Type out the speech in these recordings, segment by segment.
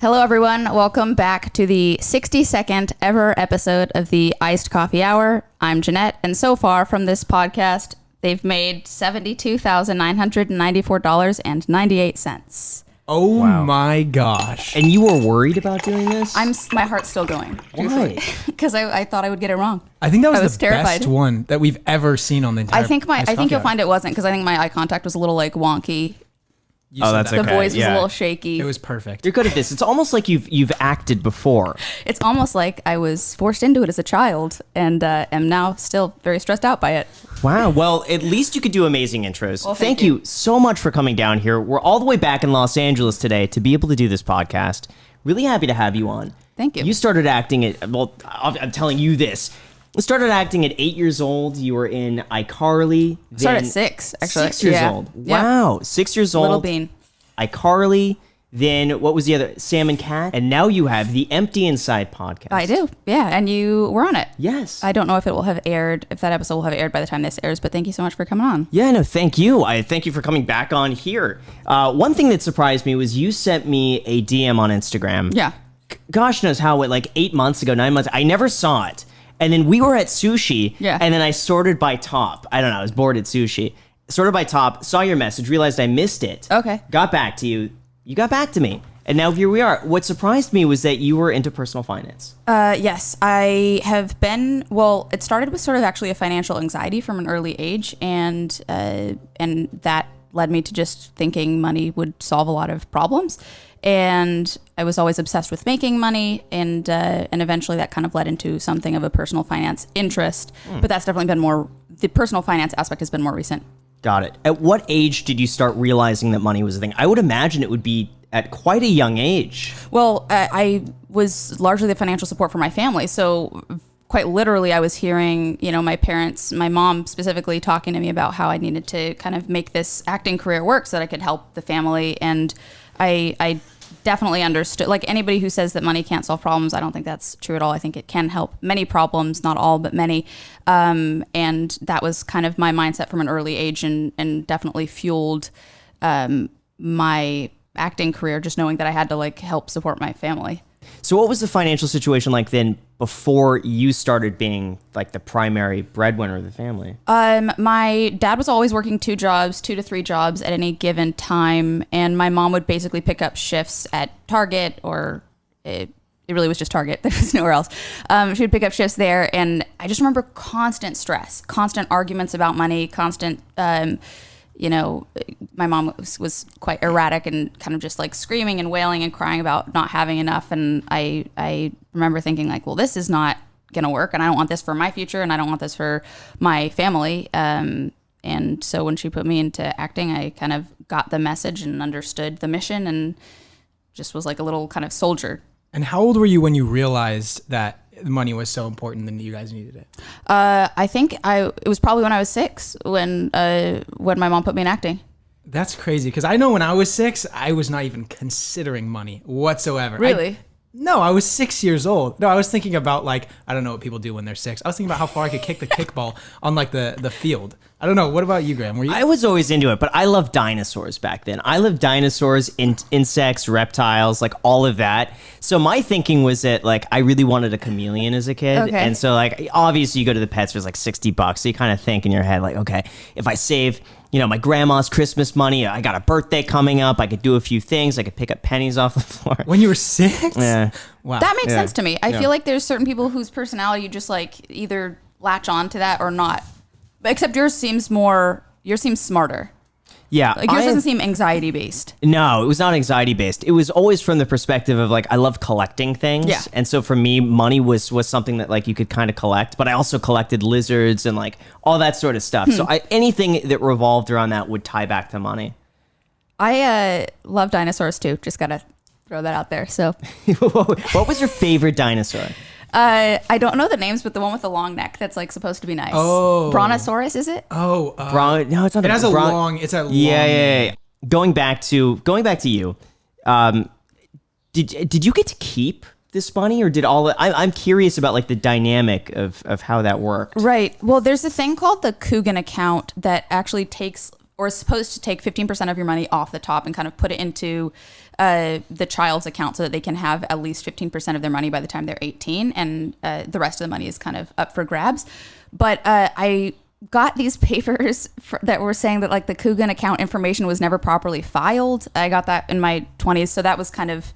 Hello, everyone. Welcome back to the 62nd ever episode of the Iced Coffee Hour. I'm Jennette, and so far from this podcast, they've made $72,994.98. Oh wow. My gosh. And you were worried about doing this? My heart's still going. Why? Because I thought I would get it wrong. I think that was the terrified. best one that we've ever seen on the entire I think you'll find it wasn't, because I think my eye contact was a little like wonky. That's The okay. voice was a little shaky. It was perfect. You're good at this. It's almost like you've acted before. It's almost like I was forced into it as a child and am now still very stressed out by it. Wow. Well, at least you could do amazing intros. Well, thank you so much for coming down here. We're all the way back in Los Angeles today to be able to do this podcast. Really happy to have you on. Thank you. You started acting at, well, I'm telling you this. You started acting at 8 years old. You were in iCarly. I started at 6, actually. 6 years old. Wow. 6 years old. Little bean. iCarly. Then what was the other? Sam and Cat. And now you have the Empty Inside podcast. I do. Yeah. And you were on it. Yes. I don't know if it will have aired, if that episode will have aired by the time this airs, but thank you so much for coming on. Yeah, no, thank you. I thank you for coming back on here. One thing that surprised me was you sent me a DM on Instagram. Yeah. Gosh knows how, like 8 months ago, 9 months. I never saw it. And then we were at sushi. Yeah. And then I sorted by top. I don't know. I was bored at sushi. Sorted by top, saw your message, realized I missed it. Okay. Got back to you. You got back to me. And now here we are. What surprised me was that you were into personal finance. Yes, I have been. Well, it started with sort of actually a financial anxiety from an early age, and that led me to just thinking money would solve a lot of problems. And I was always obsessed with making money, and eventually that kind of led into something of a personal finance interest. But that's definitely been more. The personal finance aspect has been more recent. Got it. At what age did you start realizing that money was a thing? I would imagine it would be at quite a young age. Well, I was largely the financial support for my family. So quite literally, I was hearing, my parents, my mom specifically, talking to me about how I needed to kind of make this acting career work so that I could help the family. And I definitely understood, like anybody who says that money can't solve problems, I don't think that's true at all. I think it can help many problems, not all, but many. And that was kind of my mindset from an early age, and definitely fueled my acting career, just knowing that I had to like help support my family. So what was the financial situation like then before you started being like the primary breadwinner of the family? My dad was always working 2 to 3 jobs at any given time, and my mom would basically pick up shifts at Target, or it really was just Target. There was nowhere else. She would pick up shifts there, and I just remember constant stress, constant arguments about money, constant my mom was quite erratic and kind of just like screaming and wailing and crying about not having enough. And I remember thinking like, well, this is not going to work, and I don't want this for my future, and I don't want this for my family. And so when she put me into acting, I kind of got the message and understood the mission, and just was like a little kind of soldier. And how old were you when you realized that money was so important and you guys needed it? I think it was probably when I was 6 when my mom put me in acting. That's crazy, because I know when I was 6, I was not even considering money whatsoever. Really? No, I was 6 years old. No, I was thinking about like, I don't know what people do when they're 6. I was thinking about how far I could kick the kickball on like the field. I don't know. What about you, Graham? Were you? I was always into it, but I loved dinosaurs back then. I loved dinosaurs, insects, reptiles, like all of that. So my thinking was that like I really wanted a chameleon as a kid. Okay. And so like obviously you go to the pet store, it's like $60. So you kind of think in your head like, okay, if I save, my grandma's Christmas money, I got a birthday coming up, I could do a few things, I could pick up pennies off the floor. When you were 6? Yeah. Wow. That makes sense to me. I feel like there's certain people whose personality you just like either latch on to that or not. Except yours seems smarter. Yeah. Like yours doesn't seem anxiety based. No, it was not anxiety based. It was always from the perspective of like, I love collecting things. Yeah. And so for me, money was something that like you could kind of collect, but I also collected lizards and like all that sort of stuff. So anything that revolved around that would tie back to money. I love dinosaurs too. Just gotta throw that out there. So What was your favorite dinosaur? I don't know the names, but the one with the long neck that's like supposed to be nice. Oh. Brontosaurus, is it? Oh. No, it's not. It has a long. It's a long. Yeah. Going back to you, did you get to keep this money, or did I'm curious about like the dynamic of how that worked. Right. Well, there's a thing called the Coogan account that actually takes or is supposed to take 15% of your money off the top and kind of put it into the child's account so that they can have at least 15% of their money by the time they're 18, and the rest of the money is kind of up for grabs. But I got these papers that were saying that like the Coogan account information was never properly filed. I got that in my 20s, so that was kind of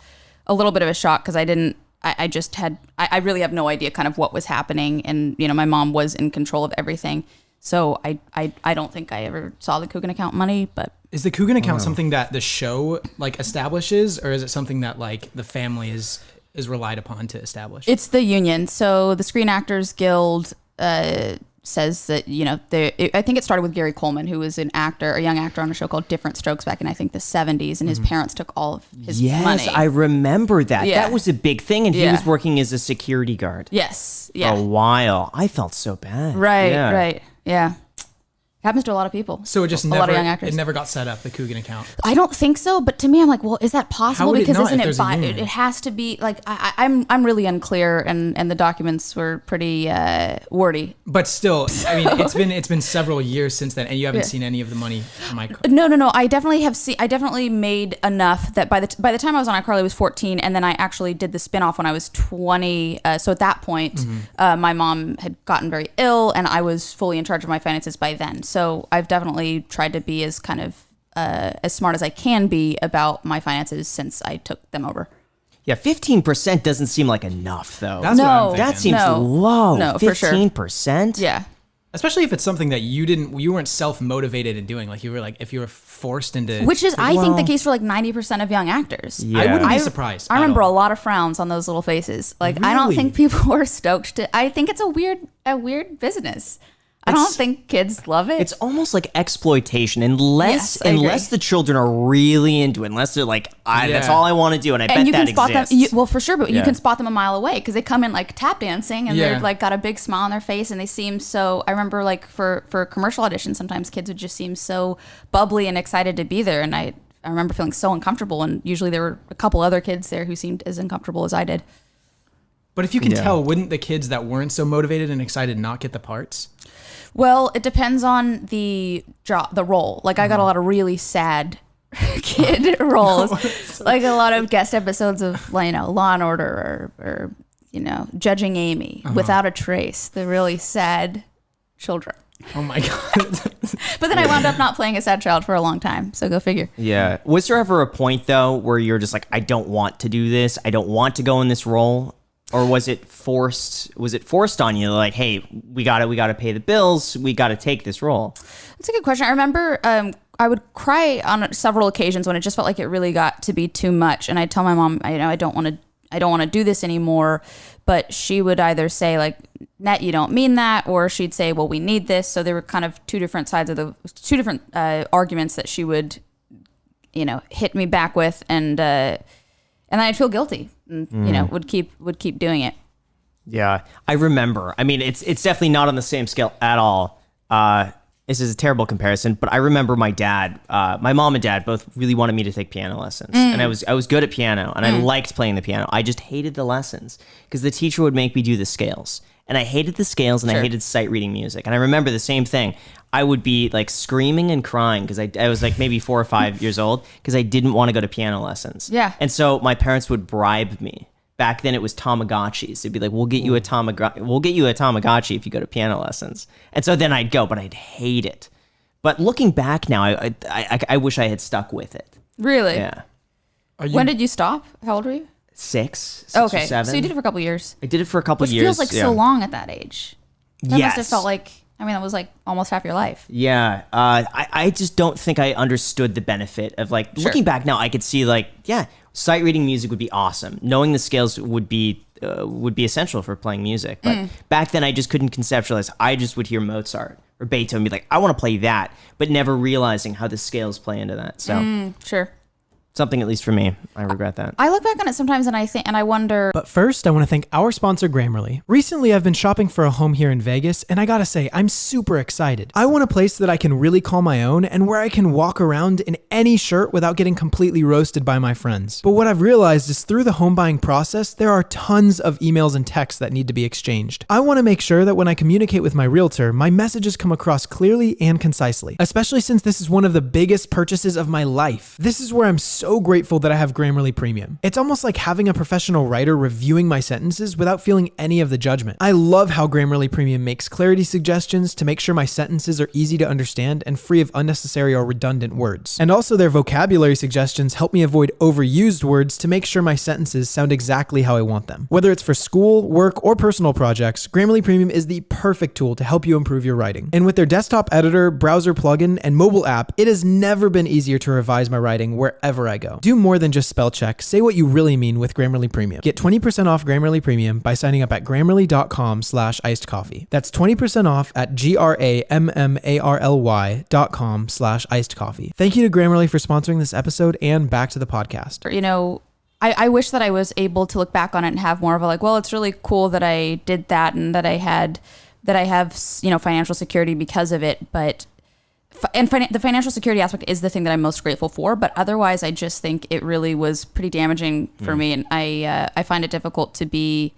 a little bit of a shock because I really have no idea kind of what was happening, and my mom was in control of everything. So I don't think I ever saw the Coogan account money. But is the Coogan account something that the show like establishes, or is it something that like the family is relied upon to establish? It's the union. So the Screen Actors Guild says that I think it started with Gary Coleman, who was a young actor on a show called Different Strokes back in I think the 70s, and his parents took all of his money. Yes, I remember that. Yeah. That was a big thing, and he was working as a security guard. Yes, For a while. I felt so bad. Right. Yeah. Happens to a lot of people. So it just a lot of young actors. It never got set up, the Coogan account. I don't think so, but to me, I'm like, well, is that possible? How would it Because not isn't if it? there's a union? It has to be like I'm really unclear, and the documents were pretty wordy. But still, I mean, it's been several years since then, and you haven't seen any of the money from iCarly. No. I definitely have seen. I definitely made enough that by the time I was on iCarly, I was 14, and then I actually did the spinoff when I was 20. So at that point, my mom had gotten very ill, and I was fully in charge of my finances by then. So I've definitely tried to be as kind of as smart as I can be about my finances since I took them over. Yeah, 15% doesn't seem like enough, though. That's what I'm thinking. That seems low. No, for sure. 15%? Yeah. Especially if it's something that you weren't self-motivated in doing. Like you were like, if you were forced into... Which is, I think, the case for like 90% of young actors. Yeah. I wouldn't be surprised. I remember a lot of frowns on those little faces. Like, I don't think people were stoked I think it's a weird business. I don't think kids love it. It's almost like exploitation, unless the children are really into it, unless they're like, that's all I want to do, and I bet that exists. Well, for sure, but you can spot them a mile away because they come in like tap dancing and they're like got a big smile on their face and they seem so. I remember like for commercial auditions, sometimes kids would just seem so bubbly and excited to be there, and I remember feeling so uncomfortable, and usually there were a couple other kids there who seemed as uncomfortable as I did. But if you can tell, wouldn't the kids that weren't so motivated and excited not get the parts? Well, it depends on the role. Like I got a lot of really sad kid roles, like a lot of guest episodes of Law and Order or Judging Amy, Without a Trace, the really sad children. Oh my God. But then I wound up not playing a sad child for a long time, so go figure. Yeah. Was there ever a point though where you're just like, I don't want to do this, I don't want to go in this role? Or was it forced? Was it forced on you? Like, hey, we got to pay the bills. We got to take this role. That's a good question. I remember I would cry on several occasions when it just felt like it really got to be too much, and I'd tell my mom, I don't want to do this anymore. But she would either say like, Net, you don't mean that, or she'd say, well, we need this. So there were kind of two different arguments that she would, hit me back with, and then I'd feel guilty. And, would keep doing it. Yeah, I remember. I mean, it's definitely not on the same scale at all. This is a terrible comparison, but I remember my mom and dad both really wanted me to take piano lessons, and I was good at piano, and I liked playing the piano. I just hated the lessons because the teacher would make me do the scales, and I hated the scales, and I hated sight reading music. And I remember the same thing. I would be like screaming and crying because I was like maybe 4 or 5 years old because I didn't want to go to piano lessons. Yeah. And so my parents would bribe me. Back then it was Tamagotchis. It'd be like, we'll get you a Tamagotchi if you go to piano lessons. And so then I'd go, but I'd hate it. But looking back now, I wish I had stuck with it. Really? Yeah. When did you stop? How old were you? 6 okay. or 7. So you did it for a couple of years. I did it for a couple of Which years. feels like so long at that age. That Yes. must have felt like, that was like almost half your life. Yeah. I just don't think I understood the benefit of like, looking back now, I could see like, sight reading music would be awesome. Knowing the scales would be essential for playing music. But back then I just couldn't conceptualize. I just would hear Mozart or Beethoven and be like, I want to play that, but never realizing how the scales play into that. So Sure. something, at least for me. I regret that. I look back on it sometimes and I wonder. But first, I want to thank our sponsor, Grammarly. Recently, I've been shopping for a home here in Vegas, and I gotta say, I'm super excited. I want a place that I can really call my own and where I can walk around in any shirt without getting completely roasted by my friends. But what I've realized is through the home buying process, there are tons of emails and texts that need to be exchanged. I want to make sure that when I communicate with my realtor, my messages come across clearly and concisely, especially since this is one of the biggest purchases of my life. This is where I'm so grateful that I have Grammarly Premium. It's almost like having a professional writer reviewing my sentences without feeling any of the judgment. I love how Grammarly Premium makes clarity suggestions to make sure my sentences are easy to understand and free of unnecessary or redundant words. And also their vocabulary suggestions help me avoid overused words to make sure my sentences sound exactly how I want them. Whether it's for school, work, or personal projects, Grammarly Premium is the perfect tool to help you improve your writing. And with their desktop editor, browser plugin, and mobile app, it has never been easier to revise my writing wherever I go. Do more than just spell check. Say what you really mean with Grammarly Premium. Get 20% off Grammarly Premium by signing up at grammarly.com/icedcoffee. That's 20% off at grammarly.com/icedcoffee. Thank you to Grammarly for sponsoring this episode, and back to the podcast. You know, I wish that I was able to look back on it and have more of a like, well, it's really cool that I did that and that I have, you know, financial security because of it. But the financial security aspect is the thing that I'm most grateful for. But otherwise, I just think it really was pretty damaging for me. And I find it difficult to be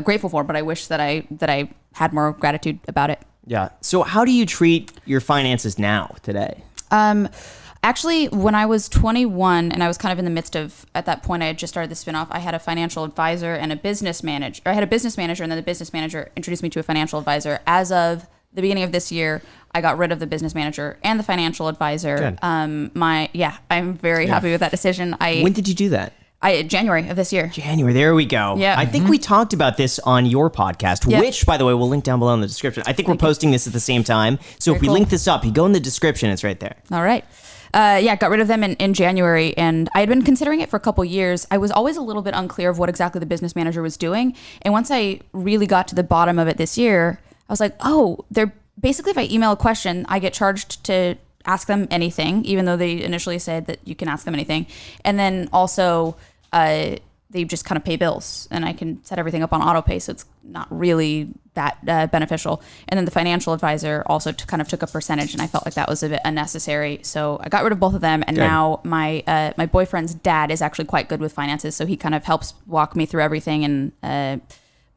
grateful for, but I wish that I had more gratitude about it. Yeah. So how do you treat your finances now, today? Actually, when I was 21 and I was kind of in the midst of, at that point, I had just started the spinoff, I had a financial advisor and a business manager. I had a business manager, and then the business manager introduced me to a financial advisor. As of the beginning of this year, I got rid of the business manager and the financial advisor. Good. I'm very happy with that decision. When did you do that? January of this year. January, there we go. Yeah. I think we talked about this on your podcast, Yeah. which, by the way, we'll link down below in the description. I think we're posting this at the same time. So Very if we cool. link this up, you go in the description, it's right there. All right. Got rid of them in January, and I had been considering it for a couple years. I was always a little bit unclear of what exactly the business manager was doing. And once I really got to the bottom of it this year, I was like, oh, they're basically, if I email a question, I get charged to ask them anything, even though they initially said that you can ask them anything. And then also, they just kind of pay bills, and I can set everything up on auto pay, so it's not really that beneficial. And then the financial advisor also kind of took a percentage, and I felt like that was a bit unnecessary. So I got rid of both of them, and Good. now my boyfriend's dad is actually quite good with finances, so he kind of helps walk me through everything and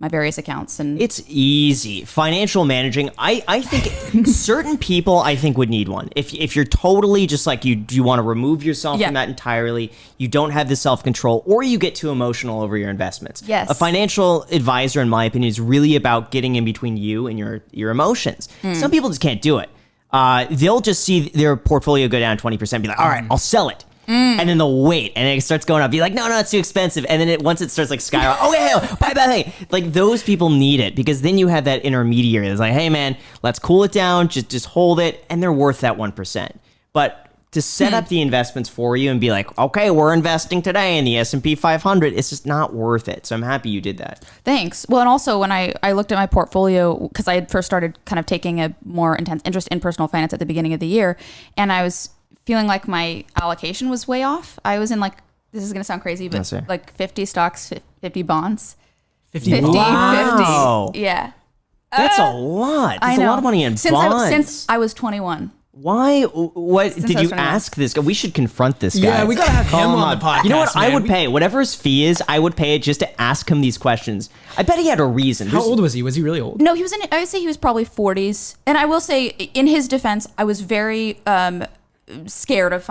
my various accounts. And It's easy. Financial managing, I think certain people, I think, would need one. If you're totally just like, you want to remove yourself Yeah. from that entirely, you don't have the self-control, or you get too emotional over your investments. Yes. A financial advisor, in my opinion, is really about getting in between you and your emotions. Some people just can't do it. They'll just see their portfolio go down 20%, be like, all right, I'll sell it. And then they'll wait, and it starts going up. Be like, no, it's too expensive. And then once it starts like skyrocketing, okay, buy. Like, those people need it, because then you have that intermediary that's like, hey man, let's cool it down, just hold it, and they're worth that 1%. But to set up the investments for you and be like, okay, we're investing today in the S&P 500, it's just not worth it. So I'm happy you did that. Thanks. Well, and also when I looked at my portfolio, because I had first started kind of taking a more intense interest in personal finance at the beginning of the year, and I was feeling like my allocation was way off. I was in like, this is going to sound crazy, but Yes, sir. like 50 stocks, 50 bonds. 50 Wow. 50. Yeah. That's a lot. I That's a know. lot of money in since bonds. since I was 21. Why? What Since did I was you 21. ask this guy? We should confront this guy. Yeah, we gotta have him Call on the podcast. You know what? I man. would pay whatever his fee is. I would pay it just to ask him these questions. I bet he had a reason. How old was he? Was he really old? No, he was I would say he was probably 40s. And I will say, in his defense, I was very scared of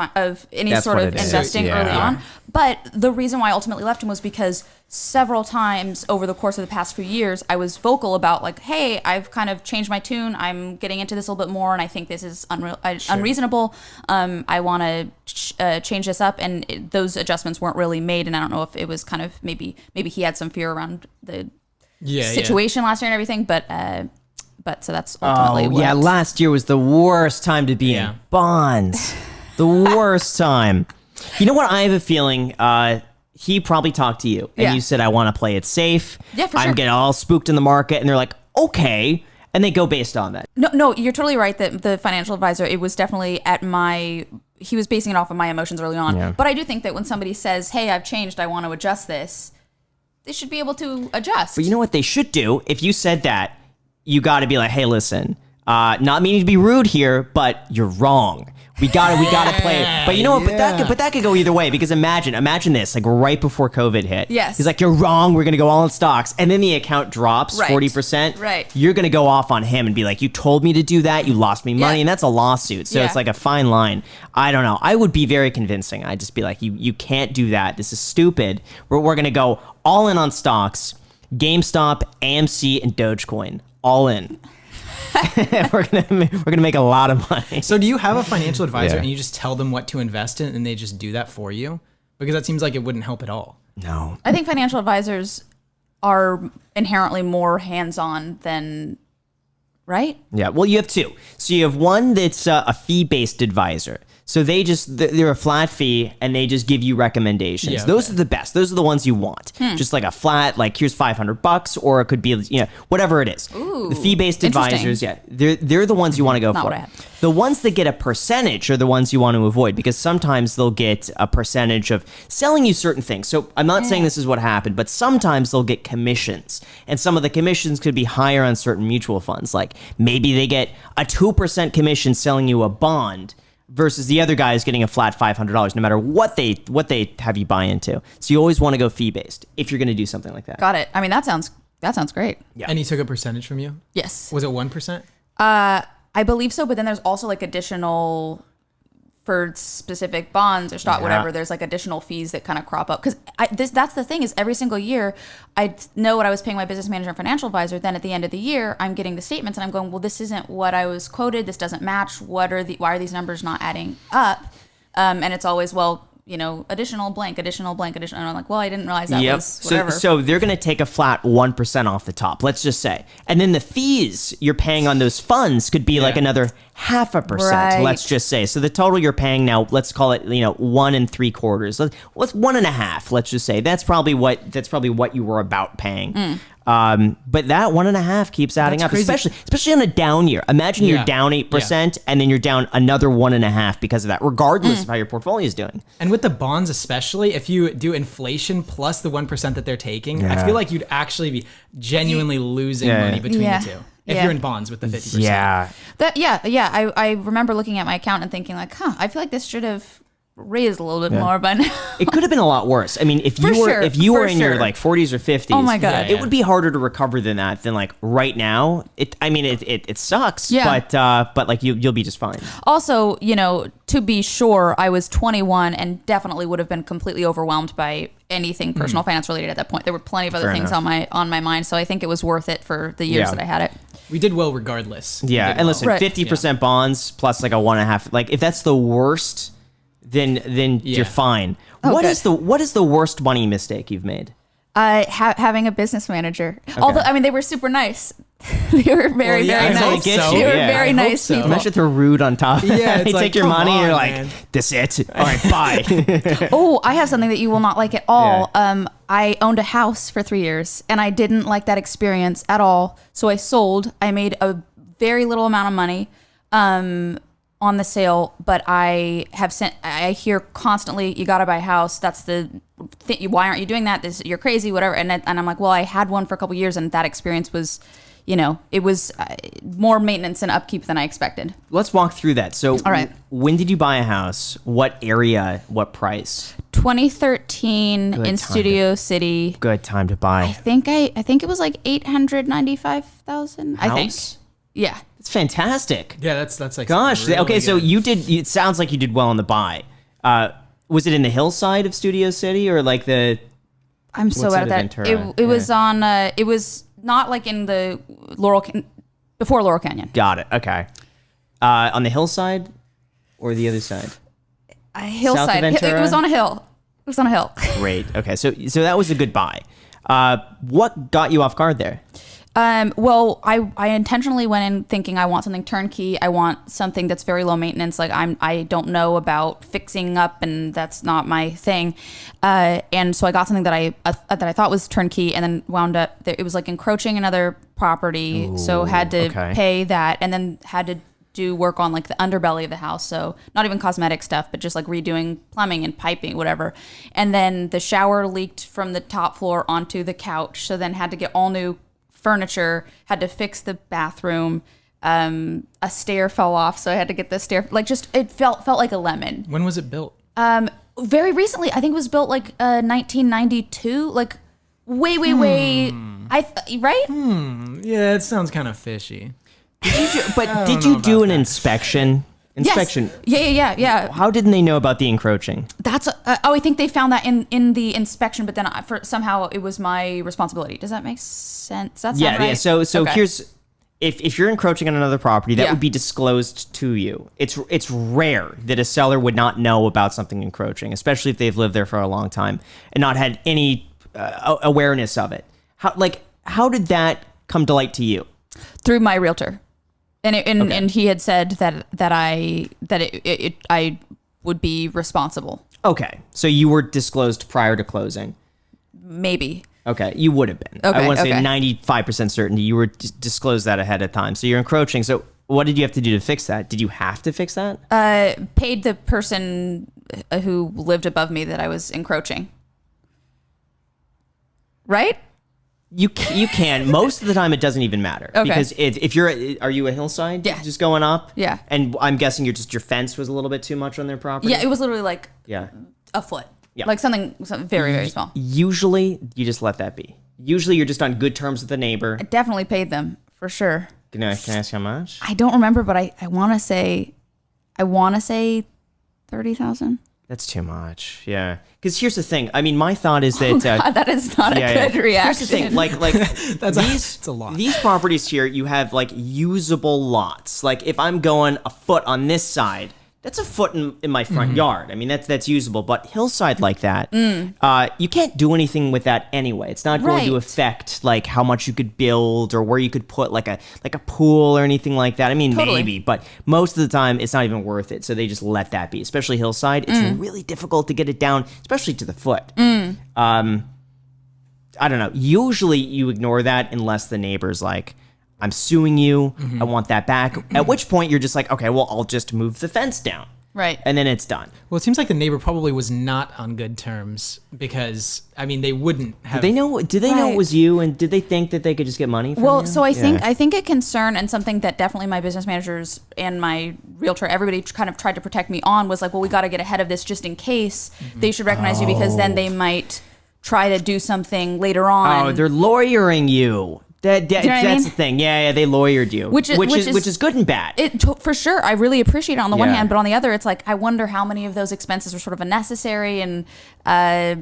any That's sort what of it is. investing Yeah. early on. But the reason why I ultimately left him was because several times over the course of the past few years, I was vocal about like, hey, I've kind of changed my tune. I'm getting into this a little bit more, and I think this is unreasonable. I want to change this up, and those adjustments weren't really made. And I don't know if it was kind of maybe he had some fear around the situation last year and everything, but so that's ultimately what. Yeah, last year was the worst time to be Yeah. in bonds. The worst time. You know what? I have a feeling he probably talked to you, and Yeah. you said, I want to play it safe. Yeah, for I'm sure. getting all spooked in the market, and they're like, okay. And they go based on that. No, you're totally right that the financial advisor, it was definitely at my he was basing it off of my emotions early on. Yeah. But I do think that when somebody says, hey, I've changed, I want to adjust this, they should be able to adjust. But you know what they should do? If you said that, you got to be like, hey, listen, not meaning to be rude here, but you're wrong. We gotta play it. But you know what? But that could go either way, because imagine this, like right before COVID hit. Yes. He's like, you're wrong. We're gonna go all in stocks, and then the account drops Right. 40%. Right. You're gonna go off on him and be like, you told me to do that. You lost me money, Yeah. and that's a lawsuit. So Yeah. it's like a fine line. I don't know. I would be very convincing. I'd just be like, you can't do that. This is stupid. We're gonna go all in on stocks, GameStop, AMC, and Dogecoin. All in. we're gonna make a lot of money. So do you have a financial advisor Yeah. and you just tell them what to invest in and they just do that for you? Because that seems like it wouldn't help at all. No. I think financial advisors are inherently more hands-on than, right? Yeah, well, you have two. So you have one that's a fee-based advisor. So they're a flat fee and they just give you recommendations. Yeah, Those okay. are the best. Those are the ones you want. Just like a flat, like here's $500, or it could be, whatever it is. Ooh, The fee-based interesting. advisors, yeah, they're the ones you want to go Not for. what I had. The ones that get a percentage are the ones you want to avoid, because sometimes they'll get a percentage of selling you certain things. So I'm not saying this is what happened, but sometimes they'll get commissions, and some of the commissions could be higher on certain mutual funds. Like maybe they get a 2% commission selling you a bond, versus the other guy is getting a flat $500 no matter what they have you buy into. So you always want to go fee-based if you're going to do something like that. Got it. I mean, that sounds great. Yeah. And he took a percentage from you? Yes. Was it 1%? I believe so, but then there's also like additional for specific bonds or stock, Yeah. whatever. There's like additional fees that kind of crop up, because that's the thing is every single year I know what I was paying my business manager and financial advisor. Then at the end of the year, I'm getting the statements and I'm going, well, this isn't what I was quoted. This doesn't match. Why are these numbers not adding up? And it's always, well, additional blank, additional blank, additional. And I'm like, well, I didn't realize that was whatever. So they're going to take a flat 1% off the top, let's just say. And then the fees you're paying on those funds could be like another 0.5%, Right. let's just say. So the total you're paying now, let's call it, 1.75. What's 1.5? Let's just say that's probably what you were about paying. But that 1.5 keeps adding That's up, crazy. especially on a down year. Imagine you're Yeah. down 8% and then you're down another 1.5 because of that, regardless of how your portfolio is doing. And with the bonds especially, if you do inflation plus the 1% that they're taking, I Yeah. feel like you'd actually be genuinely losing Yeah. money between Yeah. the two. If Yeah. you're in bonds with the 50%. Yeah. I remember looking at my account and thinking like, I feel like this should have raised a little bit more by now. It could have been a lot worse. I mean, if you For were sure, in your sure. like 40s or 50s, Oh my God. it would be harder to recover than that than like right now. It sucks, Yeah. but like you'll be just fine. Also, to be sure, I was 21 and definitely would have been completely overwhelmed by anything personal finance related at that point. There were plenty of other Fair things enough. on my mind, so I think it was worth it for the years Yeah. that I had it. We did well regardless. We Yeah, did and well. listen, Right. 50% bonds plus like a 1.5. Like if that's the worst, then Yeah. you're fine. Oh, What good. is the worst money mistake you've made? Having a business manager. Although, I mean, they were super nice. They were very, yeah, very I hope nice. so. They were Yeah. very I hope nice so. people. Imagine if they're rude on top. Yeah, it's they like, take your come money and you're on, like, man. this it. All right, bye. Oh, I have something that you will not like at all. I owned a house for 3 years and I didn't like that experience at all. So I sold. I made a very little amount of money on the sale, but I hear constantly, you got to buy a house. That's the thing. Why aren't you doing that? You're crazy, whatever. And I'm like, well, I had one for a couple years and that experience was, it was more maintenance and upkeep than I expected. Let's walk through that. So, All right. When did you buy a house? What area? What price? 2013 Good in time Studio City. Good time to buy. I think it was like 895,000. I think. House? Yeah. It's fantastic. Yeah, that's like Gosh. really Okay, so good. it sounds like you did well on the buy. Was it in the hillside of Studio City or like the? I'm so What bad side at of that. Ventura? It was on. It was not like in the before Laurel Canyon. Got it. Okay. On the hillside or the other side? A hillside. Ventura? It was on a hill. It was on a hill. Great. Okay, so that was a good buy. What got you off guard there? Well, I intentionally went in thinking I want something turnkey. I want something that's very low maintenance. Like I don't know about fixing up, and that's not my thing. And so I got something that I thought was turnkey, and then wound up it was like encroaching another property. So had to okay. pay that, and then had to do work on like the underbelly of the house. So not even cosmetic stuff, but just like redoing plumbing and piping, whatever. And then the shower leaked from the top floor onto the couch. So then had to get all new furniture, had to fix the bathroom. A stair fell off. So I had to get the stair, like just, it felt like a lemon. When was it built? Very recently. I think it was built like 1992, like way, right? Yeah, it sounds kind of fishy. Did you do an inspection? Inspection. Yes. Yeah. How didn't they know about the encroaching? That's I think they found that in the inspection, but then somehow it was my responsibility. Does that make sense? That's right? Yeah. So Okay. here's if you're encroaching on another property, that Yeah. would be disclosed to you. It's rare that a seller would not know about something encroaching, especially if they've lived there for a long time and not had any awareness of it. How did that come to light to you? Through my realtor, and he had said that I would be responsible. Okay, so you were disclosed prior to closing. Maybe. Okay, you would have been. Okay, I want to say okay. 95% certainty you were disclosed that ahead of time. So you're encroaching. So what did you have to do to fix that? Did you have to fix that? Paid the person who lived above me that I was encroaching. Right? You can. Most of the time, it doesn't even matter. Okay. Because if you're, are you a hillside? Yeah. Just going up? Yeah. And I'm guessing your fence was a little bit too much on their property? Yeah, it was literally like Yeah. a foot. Yeah. Like something very, very small. Usually, you just let that be. Usually, you're just on good terms with the neighbor. I definitely paid them for sure. Can I ask how much? I don't remember, but I want to say 30,000. That's too much. Yeah. Because here's the thing. I mean, my thought is that... God, that is not a good reaction. Here's the thing. Like That's a lot. These properties here, you have like usable lots. Like if I'm going a foot on this side, that's a foot in my front yard. I mean, that's usable. But hillside like that, you can't do anything with that anyway. It's not going to Right. affect like how much you could build or where you could put like a pool or anything like that. I mean, Totally. maybe, but most of the time it's not even worth it. So they just let that be. Especially hillside, it's really difficult to get it down, especially to the foot. I don't know. Usually you ignore that unless the neighbor's like, I'm suing you. I want that back. At which point you're just like, okay, well, I'll just move the fence down. Right. And then it's done. Well, it seems like the neighbor probably was not on good terms because, I mean, they wouldn't have... Did they know it Right. was you? And did they think that they could just get money from Well, you? so I Yeah. think a concern and something that definitely my business managers and my realtor, everybody kind of tried to protect me on was like, well, we got to get ahead of this just in case they should recognize you because then they might try to do something later on. Oh, they're lawyering you. That's the thing. Yeah, they lawyered you. Which is good and bad. For sure. I really appreciate it on the one Yeah. hand, but on the other, it's like, I wonder how many of those expenses are sort of unnecessary. And, I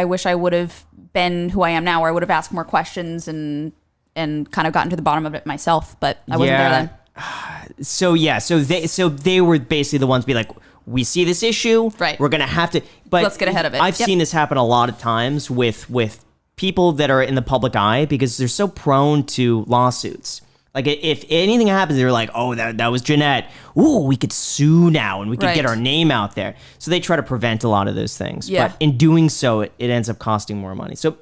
wish I would have been who I am now, where I would have asked more questions and kind of gotten to the bottom of it myself, but I wasn't there then. So they were basically the ones be like, we see this issue. Right. We're gonna have to. But Let's get ahead of it. I've Yep. seen this happen a lot of times with people that are in the public eye because they're so prone to lawsuits. Like if anything happens, they're like, oh, that was Jennette. Ooh, we could sue now and we could get Right. our name out there. So they try to prevent a lot of those things. Yeah. But in doing so, it ends up costing more money. So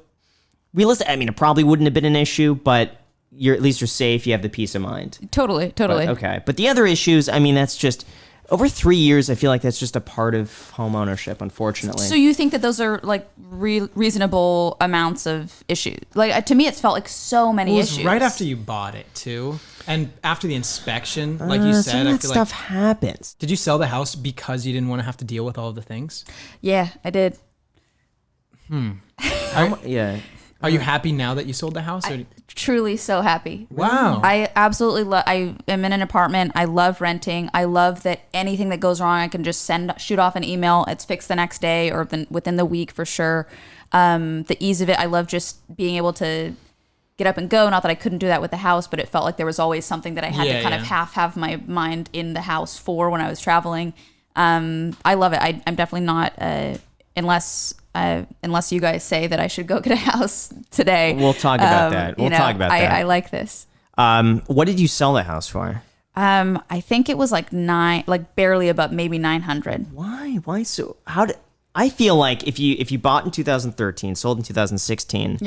realistically, I mean, it probably wouldn't have been an issue, but at least you're safe. You have the peace of mind. Totally. But, okay. But the other issues, I mean, that's just over 3 years. I feel like that's just a part of home ownership, unfortunately. So you think that those are like reasonable amounts of issues? Like to me, it's felt like so many Well, it was issues. right after you bought it, too. And after the inspection, like you some said, of I that feel stuff like... happens. Did you sell the house because you didn't want to have to deal with all of the things? Yeah, I did. Yeah. Are you happy now that you sold the house? Or... Truly so happy. Wow. I absolutely love. I am in an apartment. I love renting. I love that anything that goes wrong, I can just shoot off an email. It's fixed the next day or within the week for sure. The ease of it. I love just being able to get up and go. Not that I couldn't do that with the house, but it felt like there was always something that I had to kind of half have my mind in the house for when I was traveling. I love it. I'm definitely not unless you guys say that I should go get a house today. We'll talk about that. We'll talk about that. I like this. What did you sell the house for? I think it was like barely above maybe 900. Why so? I feel like if you bought in 2013, sold in 2016,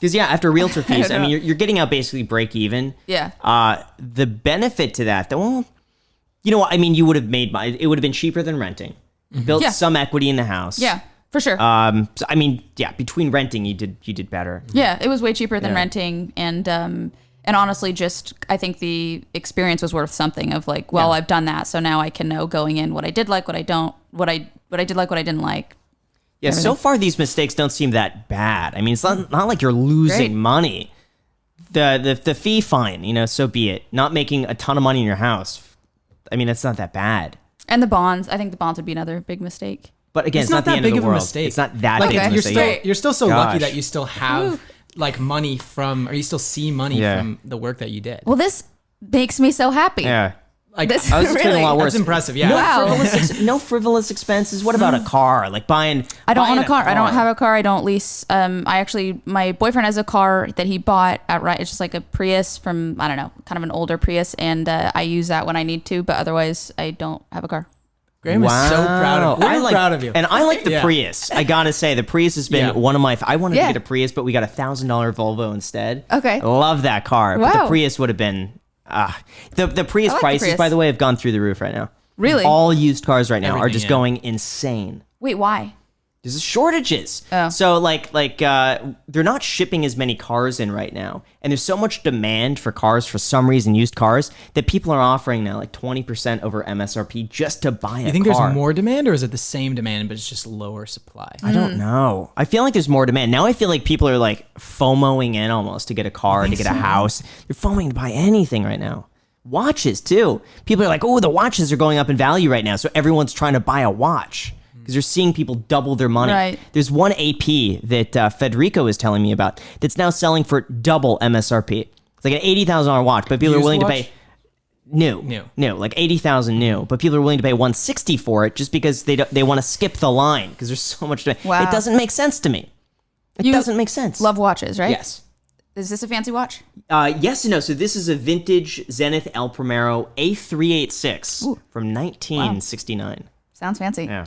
Because after realtor fees, I know. mean, you're getting out basically break even. Yeah. The benefit to that, though, well, you know what? I mean, you would have made it would have been cheaper than renting. Built Yeah. some equity in the house. Yeah, for sure. So, I mean, between renting, you did better. Yeah, it was way cheaper than Yeah. renting, and honestly, just I think the experience was worth something. Of like, well, I've done that, so now I can know going in what I did like, what I did like, what I didn't like. Yeah, so far these mistakes don't seem that bad. I mean, it's not like you're losing Great. money. The fee fine, you know, so be it. Not making a ton of money in your house. I mean, it's not that bad. And the bonds, I think the bonds would be another big mistake. But again, it's not the that end big of of the a world. mistake. It's not that Like big of a you're mistake. you're still so lucky Gosh. that you still have like money from, or you still see money Yeah. from the work that you did. Well, this makes me so happy. Yeah. Like This- I was expecting Really? a lot worse. that's impressive. Yeah. Wow. No frivolous expenses. What about a car? Like buying. I don't buying own a car. I don't have a car. I don't lease. My boyfriend has a car that he bought outright. It's just like a Prius from, I don't know, kind of an older Prius. And I use that when I need to, but otherwise I don't have a car. Graham is so proud of you. We're proud of you. And I like the Yeah. Prius. I gotta say, the Prius has been Yeah. one of my. I wanted to Yeah. get a Prius, but we got $1,000 Volvo instead. Okay. Love that car. But the Wow. Prius would have been. The Prius I like the prices, Prius. by the way, have gone through the roof right now. Really? All used cars right now are Everything, just yeah. going insane. Wait, why? There's shortages. Oh. So they're not shipping as many cars in right now, and there's so much demand for cars for some reason, used cars, that people are offering now like 20% over MSRP just to buy a car. You think there's more demand, or is it the same demand but it's just lower supply? I don't know. I feel like there's more demand. Now I feel like people are like FOMOing in almost to get a car, to get a house. They're FOMOing to buy anything right now. Watches too. People are like, oh, the watches are going up in value right now. So everyone's trying to buy a watch because they're seeing people double their money. Right. There's one AP that Federico was telling me about that's now selling for double MSRP. It's like an $80,000 watch, but people are Used willing to watch? pay new, like 80,000 new, but people are willing to pay 160 for it just because they want to skip the line because there's so much demand. Wow. It doesn't make sense to me. It You doesn't make sense. Love watches, right? Yes. Is this a fancy watch? Yes and no. So this is a vintage Zenith El Primero A386 from 1969. Sounds fancy. Yeah.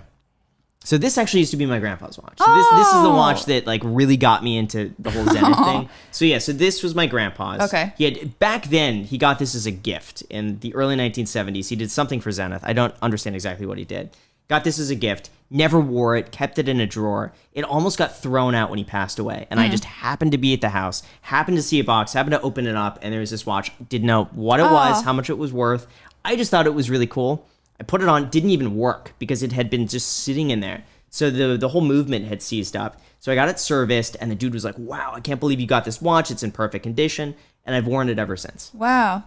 So this actually used to be my grandpa's watch. So this is the watch that like really got me into the whole Zenith thing. So yeah, so this was my grandpa's. Okay. He had back then he got this as a gift in the early 1970s. He did something for Zenith. I don't understand exactly what he did. Got this as a gift, never wore it, kept it in a drawer. It almost got thrown out when he passed away. And I just happened to be at the house, happened to see a box, happened to open it up, and there was this watch. Didn't know what it was, how much it was worth. I just thought it was really cool. I put it on, didn't even work because it had been just sitting in there. So the whole movement had seized up. So I got it serviced, and the dude was like, wow, I can't believe you got this watch. It's in perfect condition. And I've worn it ever since. Wow.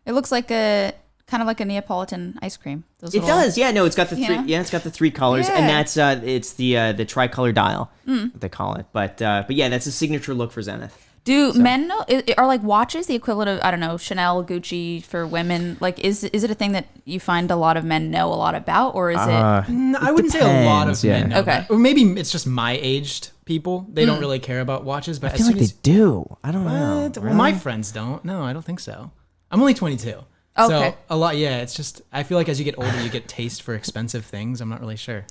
It looks like kind of like a Neapolitan ice cream. Those It little- does, yeah. No, it's got the three. Yeah. Yeah, it's got the three colors, and Yeah. that's it's the tricolor dial, what they call it. But yeah, that's a signature look for Zenith. Do men know, are like watches the equivalent of, I don't know, Chanel, Gucci for women? Like, is it a thing that you find a lot of men know a lot about, or is it? No, I wouldn't say a lot of depends, yeah. men know Okay. that. Or maybe it's just my aged people. They don't really care about watches. But I feel like they do. I don't know. What? Well, my friends don't. No, I don't think so. I'm only 22. Okay. So a lot, yeah. It's just I feel like as you get older, you get taste for expensive things. I'm not really sure.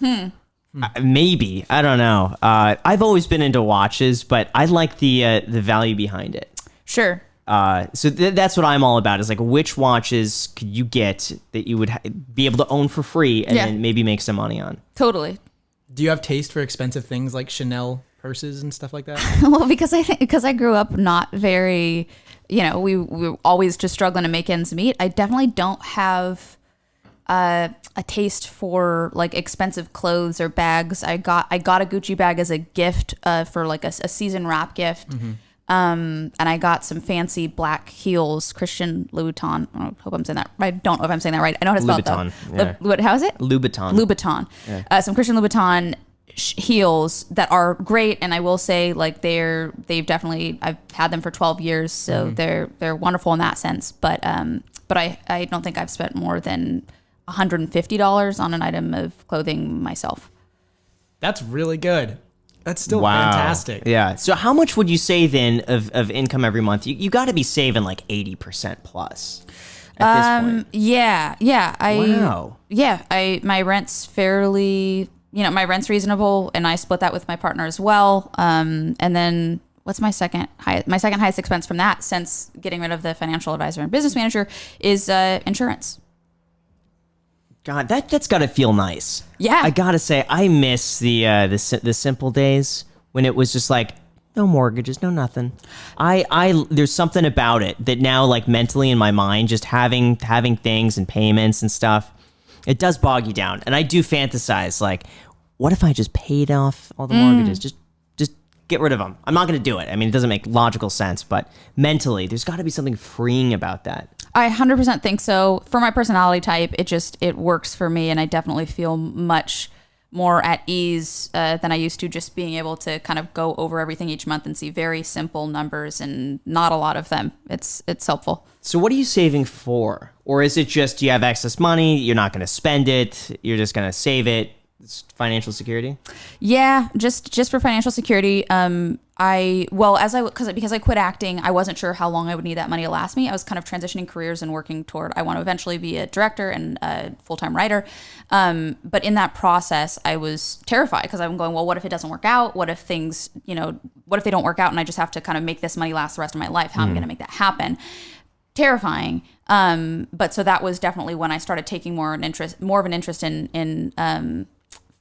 Maybe I don't know. I've always been into watches, but I like the value behind it. Sure. So that's what I'm all about. Is like which watches could you get that you would be able to own for free and Yeah. then maybe make some money on. Totally. Do you have taste for expensive things like Chanel purses and stuff like that? Well, because I grew up not very, we were always just struggling to make ends meet. I definitely don't have a taste for like expensive clothes or bags. I got a Gucci bag as a gift for like a season wrap gift. And I got some fancy black heels, Christian Louboutin. I hope I'm saying that. I don't know if I'm saying that right. I know how to spell it Louboutin, though. yeah. How is it? Louboutin. Louboutin. Some Christian Louboutin heels that are great, and I will say like they've definitely, I've had them for 12 years, so they're wonderful in that sense. But I don't think I've spent more than $150 on an item of clothing myself. That's really good. That's still Wow. fantastic. Yeah. So how much would you say then of income every month? You got to be saving like 80% plus at this point. Yeah. Wow. My rent's fairly, my rent's reasonable, and I split that with my partner as well. And then what's my second highest expense from that since getting rid of the financial advisor and business manager is insurance. God, that's got to feel nice. Yeah. I got to say, I miss the simple days when it was just like, no mortgages, no nothing. There's something about it that now, like mentally in my mind, just having things and payments and stuff, it does bog you down. And I do fantasize, like, what if I just paid off all the mortgages? Just get rid of them. I'm not going to do it. I mean, it doesn't make logical sense, but mentally, there's got to be something freeing about that. I 100% think so. For my personality type, it works for me, and I definitely feel much more at ease than I used to, just being able to kind of go over everything each month and see very simple numbers and not a lot of them. It's helpful. So what are you saving for? Or is it just you have excess money, you're not going to spend it, you're just going to save it? It's financial security? Yeah, just for financial security. Because I quit acting, I wasn't sure how long I would need that money to last me. I was kind of transitioning careers and working toward, I want to eventually be a director and a full-time writer. But in that process, I was terrified because I'm going, well, what if it doesn't work out? What if things, what if they don't work out and I just have to kind of make this money last the rest of my life? How am I going to make that happen? Terrifying. But so that was definitely when I started taking more of an interest in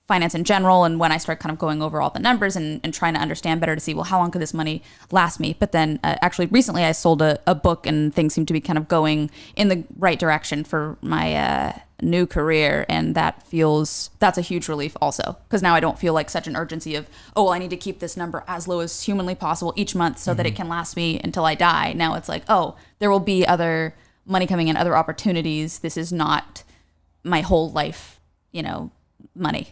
finance in general, and when I started kind of going over all the numbers and trying to understand better to see, well, how long could this money last me? But then actually recently I sold a book and things seem to be kind of going in the right direction for my new career, and that's a huge relief also, because now I don't feel like such an urgency of, oh, well, I need to keep this number as low as humanly possible each month so that it can last me until I die. Now it's like, oh, there will be other money coming in, other opportunities. This is not my whole life, money.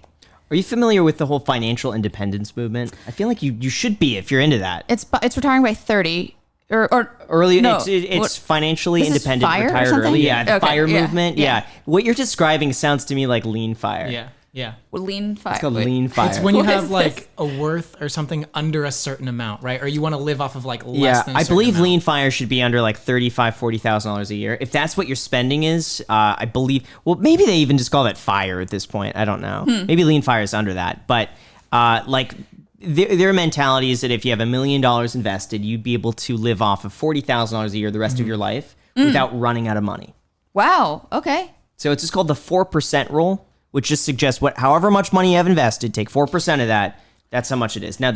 Are you familiar with the whole financial independence movement? I feel like you should be if you're into that. It's retiring by 30 or early. No, it's financially independent, FIRE retired early. Yeah, the FIRE movement. Yeah. What you're describing sounds to me like lean FIRE. Yeah. Lean FIRE. It's called lean FIRE. It's when you have like a worth or something under a certain amount, right? Or you want to live off of like less than a certain I believe amount. lean FIRE should be under like $35,000-$40,000 a year. If that's what your spending is, I believe. Well, maybe they even just call that FIRE at this point. I don't know. Maybe lean FIRE is under that. But like their mentality is that if you have $1 million invested, you'd be able to live off of $40,000 a year the rest of your life without running out of money. Wow. Okay. So it's just called the 4% rule, which just suggests however much money you have invested, take 4% of that. That's how much it is. Now,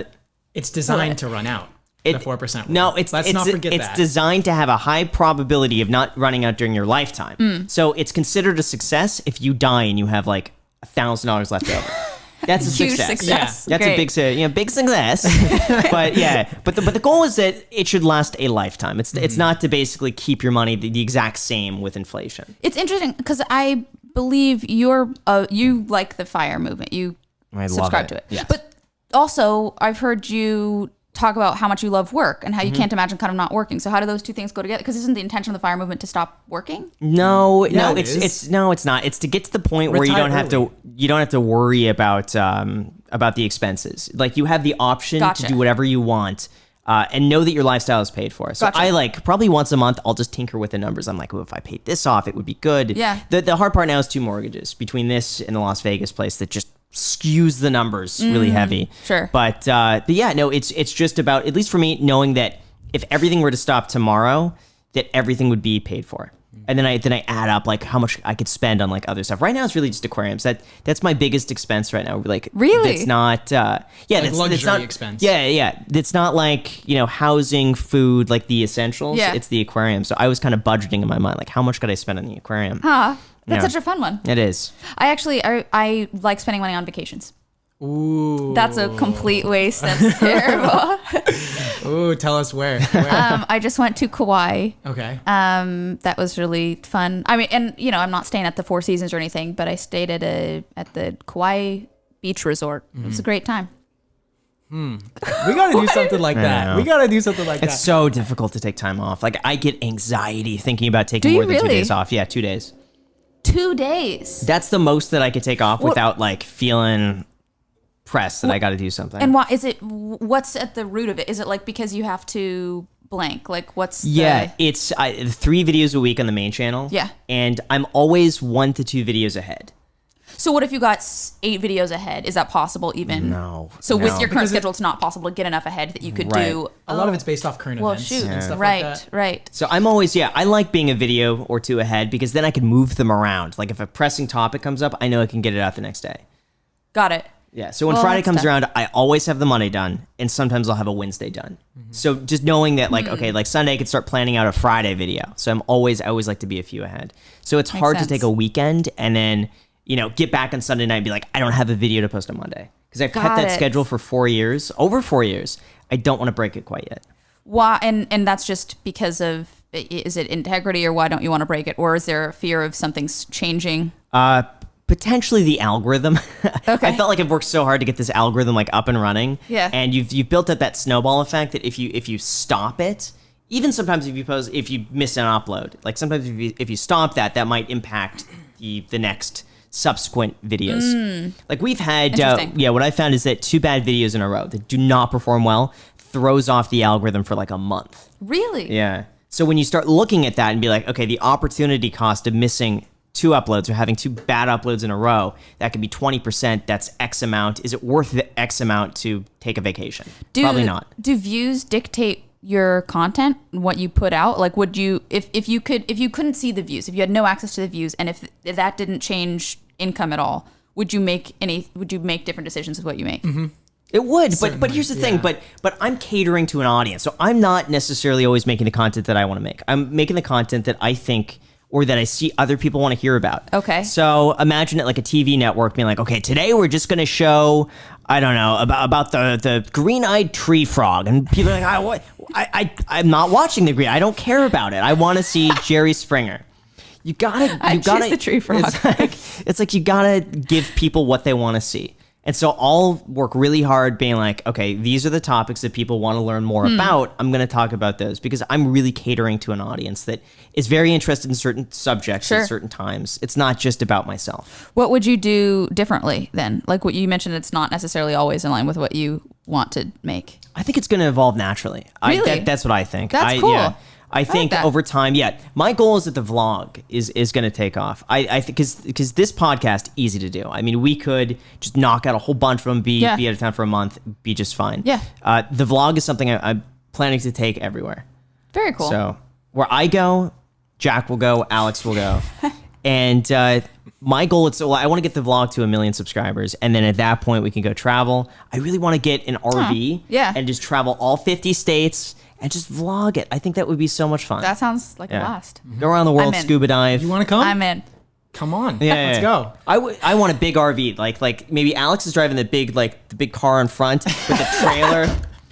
it's designed to run out. The 4% rule. No, let's not forget it's that. designed to have a high probability of not running out during your lifetime. So it's considered a success if you die and you have like $1,000 left over. That's a Huge success. Yeah. That's Great. a big success. But the goal is that it should last a lifetime. It's not to basically keep your money the exact same with inflation. It's interesting because I believe you like the FIRE movement. You subscribe to it. Yes. But also, I've heard you talk about how much you love work and how you can't imagine kind of not working. So how do those two things go together? Because isn't the intention of the FIRE movement to stop working? No, Yeah, it's not. It's to get to the point where you don't have to worry about the expenses. Like you have the option Gotcha. to do whatever you want. And know that your lifestyle is paid for. So Gotcha. I like probably once a month, I'll just tinker with the numbers. I'm like, oh, if I paid this off, it would be good. Yeah. The hard part now is 2 mortgages between this and the Las Vegas place that just skews the numbers really heavy. Sure. But yeah, no, it's just about, at least for me, knowing that if everything were to stop tomorrow, that everything would be paid for. And then I add up like how much I could spend on like other stuff. Right now it's really just aquariums. That's my biggest expense right now. Like really, it's not that's luxury not, expense. Yeah. It's not like housing, food, like the essentials. Yeah. It's the aquarium. So I was kind of budgeting in my mind, like how much could I spend on the aquarium? That's Yeah. such a fun one. It is. I like spending money on vacations. Ooh. That's a complete waste. That's terrible. Ooh, tell us where. I just went to Kauai. Okay. That was really fun. I mean, and I'm not staying at the Four Seasons or anything, but I stayed at the Kauai Beach Resort. It was a great time. We gotta do something like that. know. We gotta do something like It's that. so difficult to take time off. Like I get anxiety thinking about taking Do you more than 2 really? days off. Yeah, 2 days. 2 days. That's the most that I could take off without like feeling pressed that I got to do something. And why is it? What's at the root of it? Is it like because you have to blank? Like what's? It's 3 videos a week on the main channel. Yeah. And I'm always 1 to 2 videos ahead. So what if you got 8 videos ahead? Is that possible even? No. So with your current Because schedule, it's not possible to get enough ahead that you could Right. do. A lot of it's based off current Well, events shoot. and stuff Right, like that. right. So I'm always, I like being a video or 2 ahead because then I can move them around. Like if a pressing topic comes up, I know I can get it out the next day. Got it. Yeah. So when Well, Friday that's comes tough. around, I always have the Monday done, and sometimes I'll have a Wednesday done. So just knowing that, like, okay, like Sunday I could start planning out a Friday video. So I always like to be a few ahead. So it's hard sense. to take a weekend and then, get back on Sunday night and be like, I don't have a video to post on Monday because I've kept Got that it. schedule for 4 years, over 4 years. I don't want to break it quite yet. Why? And that's just because of, is it integrity, or why don't you want to break it, or is there a fear of something's changing? Potentially the algorithm. Okay. I felt like I've worked so hard to get this algorithm like up and running. Yeah. And you've built up that snowball effect that if you stop it, even sometimes if you miss an upload, like sometimes if you stop that might impact the next subsequent videos. Like we've had Interesting. what I found is that 2 bad videos in a row that do not perform well throws off the algorithm for like a month. Really? Yeah. So when you start looking at that and be like, okay, the opportunity cost of missing 2 uploads or having 2 bad uploads in a row, that could be 20%. That's X amount. Is it worth the X amount to take a vacation? Probably not. Do views dictate your content, what you put out? Like, would you, if you couldn't see the views, if you had no access to the views, and if that didn't change income at all, would you make different decisions with what you make? Mm-hmm. It would, but Certainly, here's the thing, yeah. but I'm catering to an audience. So I'm not necessarily always making the content that I want to make. I'm making the content that I think or that I see other people want to hear about. Okay. So imagine it like a TV network being like, okay, today we're just going to show, I don't know, about the green-eyed tree frog. And people are like, I'm not watching the green. I don't care about it. I want to see Jerry Springer. You gotta choose the tree frog. It's like you gotta give people what they want to see. And so I'll work really hard being like, okay, these are the topics that people want to learn more about. I'm going to talk about those because I'm really catering to an audience that is very interested in certain subjects Sure. at certain times. It's not just about myself. What would you do differently then? Like what you mentioned, it's not necessarily always in line with what you want to make. I think it's going to evolve naturally. Really? That's what I think. That's cool. Yeah. I think that. over time, my goal is that the vlog is going to take off. I think because this podcast easy to do. I mean, we could just knock out a whole bunch of them, be out of town for a month, be just fine. Yeah. The vlog is something I'm planning to take everywhere. Very cool. So where I go, Jack will go, Alex will go, and my goal is I want to get the vlog to 1 million subscribers, and then at that point we can go travel. I really want to get an RV, and just travel all 50 states. And just vlog it. I think that would be so much fun. That sounds like a blast. Go around the world, I'm in. scuba dive. You want to come? I'm in. Come on. Yeah, Let's go. I want a big RV. Like maybe Alex is driving the big car in front with a trailer,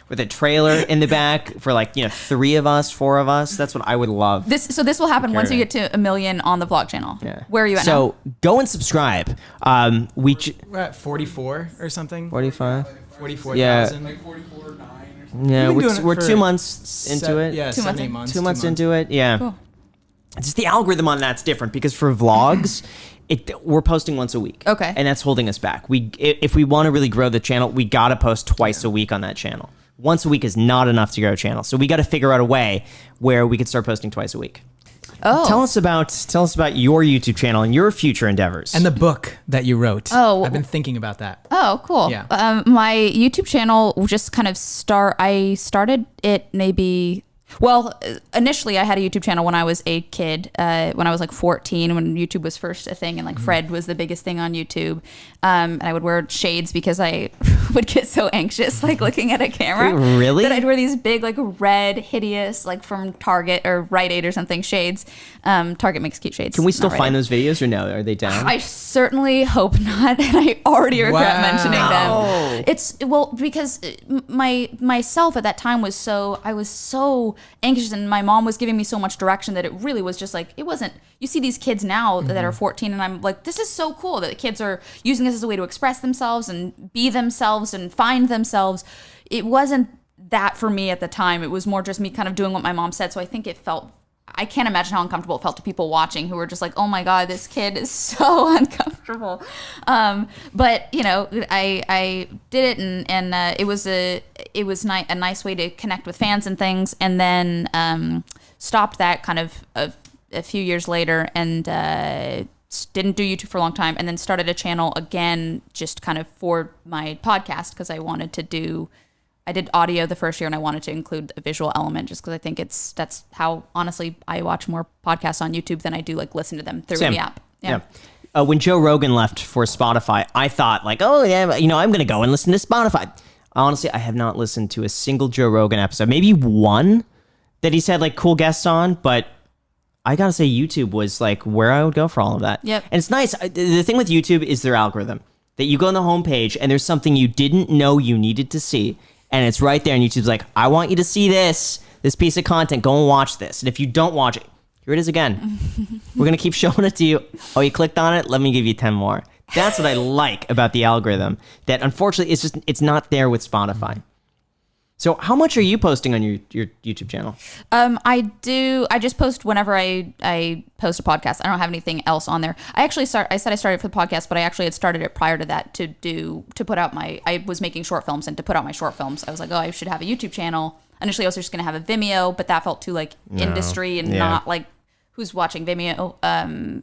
with a trailer in the back for 3 of us, 4 of us. That's what I would love. This will happen once you get to 1 million on the vlog channel. Yeah. Where are you at now? So go and subscribe. We're at 44 or something. 45. 44,000. Yeah. 44.9 or something. Yeah, We've been doing it we're for 2 months into it. Yeah, 2 months 7 in. months. 2 months into it. Yeah. Cool. It's just the algorithm on that's different because for vlogs, we're posting once a week. Okay. And that's holding us back. If we want to really grow the channel, we got to post twice a week on that channel. Once a week is not enough to grow a channel. So we got to figure out a way where we could start posting twice a week. Oh. Tell us about your YouTube channel and your future endeavors. And the book that you wrote. Oh. I've been thinking about that. Oh, cool. Yeah. My YouTube channel just kind of I started it maybe. Well, initially I had a YouTube channel when I was a kid, when I was 14, when YouTube was first a thing, and Fred was the biggest thing on YouTube. And I would wear shades because I would get so anxious, looking at a camera. Wait, really? That I'd wear these big, red, hideous, from Target or Rite Aid or something shades. Target makes cute shades. Can we still not Rite find Aid. those videos or no? Are they down? I certainly hope not, and I already regret Wow. mentioning them. It's because myself at that time was I was so anxious, and my mom was giving me so much direction that it really was just it wasn't. You see these kids now that are 14, and I'm like, this is so cool that the kids are using this as a way to express themselves and be themselves and find themselves. It wasn't that for me at the time. It was more just me kind of doing what my mom said. So I think it felt. I can't imagine how uncomfortable it felt to people watching who were just like, oh my God, this kid is so uncomfortable. But I did it, and it was a nice way to connect with fans and things. And then stopped that kind of a few years later, and didn't do YouTube for a long time, and then started a channel again, just kind of for my podcast, because I did audio the first year, and I wanted to include a visual element, just because I think that's how, honestly, I watch more podcasts on YouTube than I do like listen to them through the app. Yeah. When Joe Rogan left for Spotify, I thought like, oh yeah, I'm gonna go and listen to Spotify. Honestly, I have not listened to a single Joe Rogan episode. Maybe one that he's had like cool guests on, but I gotta say YouTube was like where I would go for all of that. Yep. And it's nice. The thing with YouTube is their algorithm, that you go on the homepage and there's something you didn't know you needed to see, and it's right there, and YouTube's like, I want you to see this piece of content, go and watch this. And if you don't watch it, here it is again. We're going to keep showing it to you. Oh, you clicked on it? Let me give you 10 more. That's what I like about the algorithm, that unfortunately it's not there with Spotify. So how much are you posting on your YouTube channel? I just post whenever I post a podcast. I don't have anything else on there. I said I started for the podcast, but I actually had started it prior to that to put out I was making short films, and to put out my short films, I was like, oh, I should have a YouTube channel. Initially, I was just going to have a Vimeo, but that felt too like industry and not like who's watching Vimeo.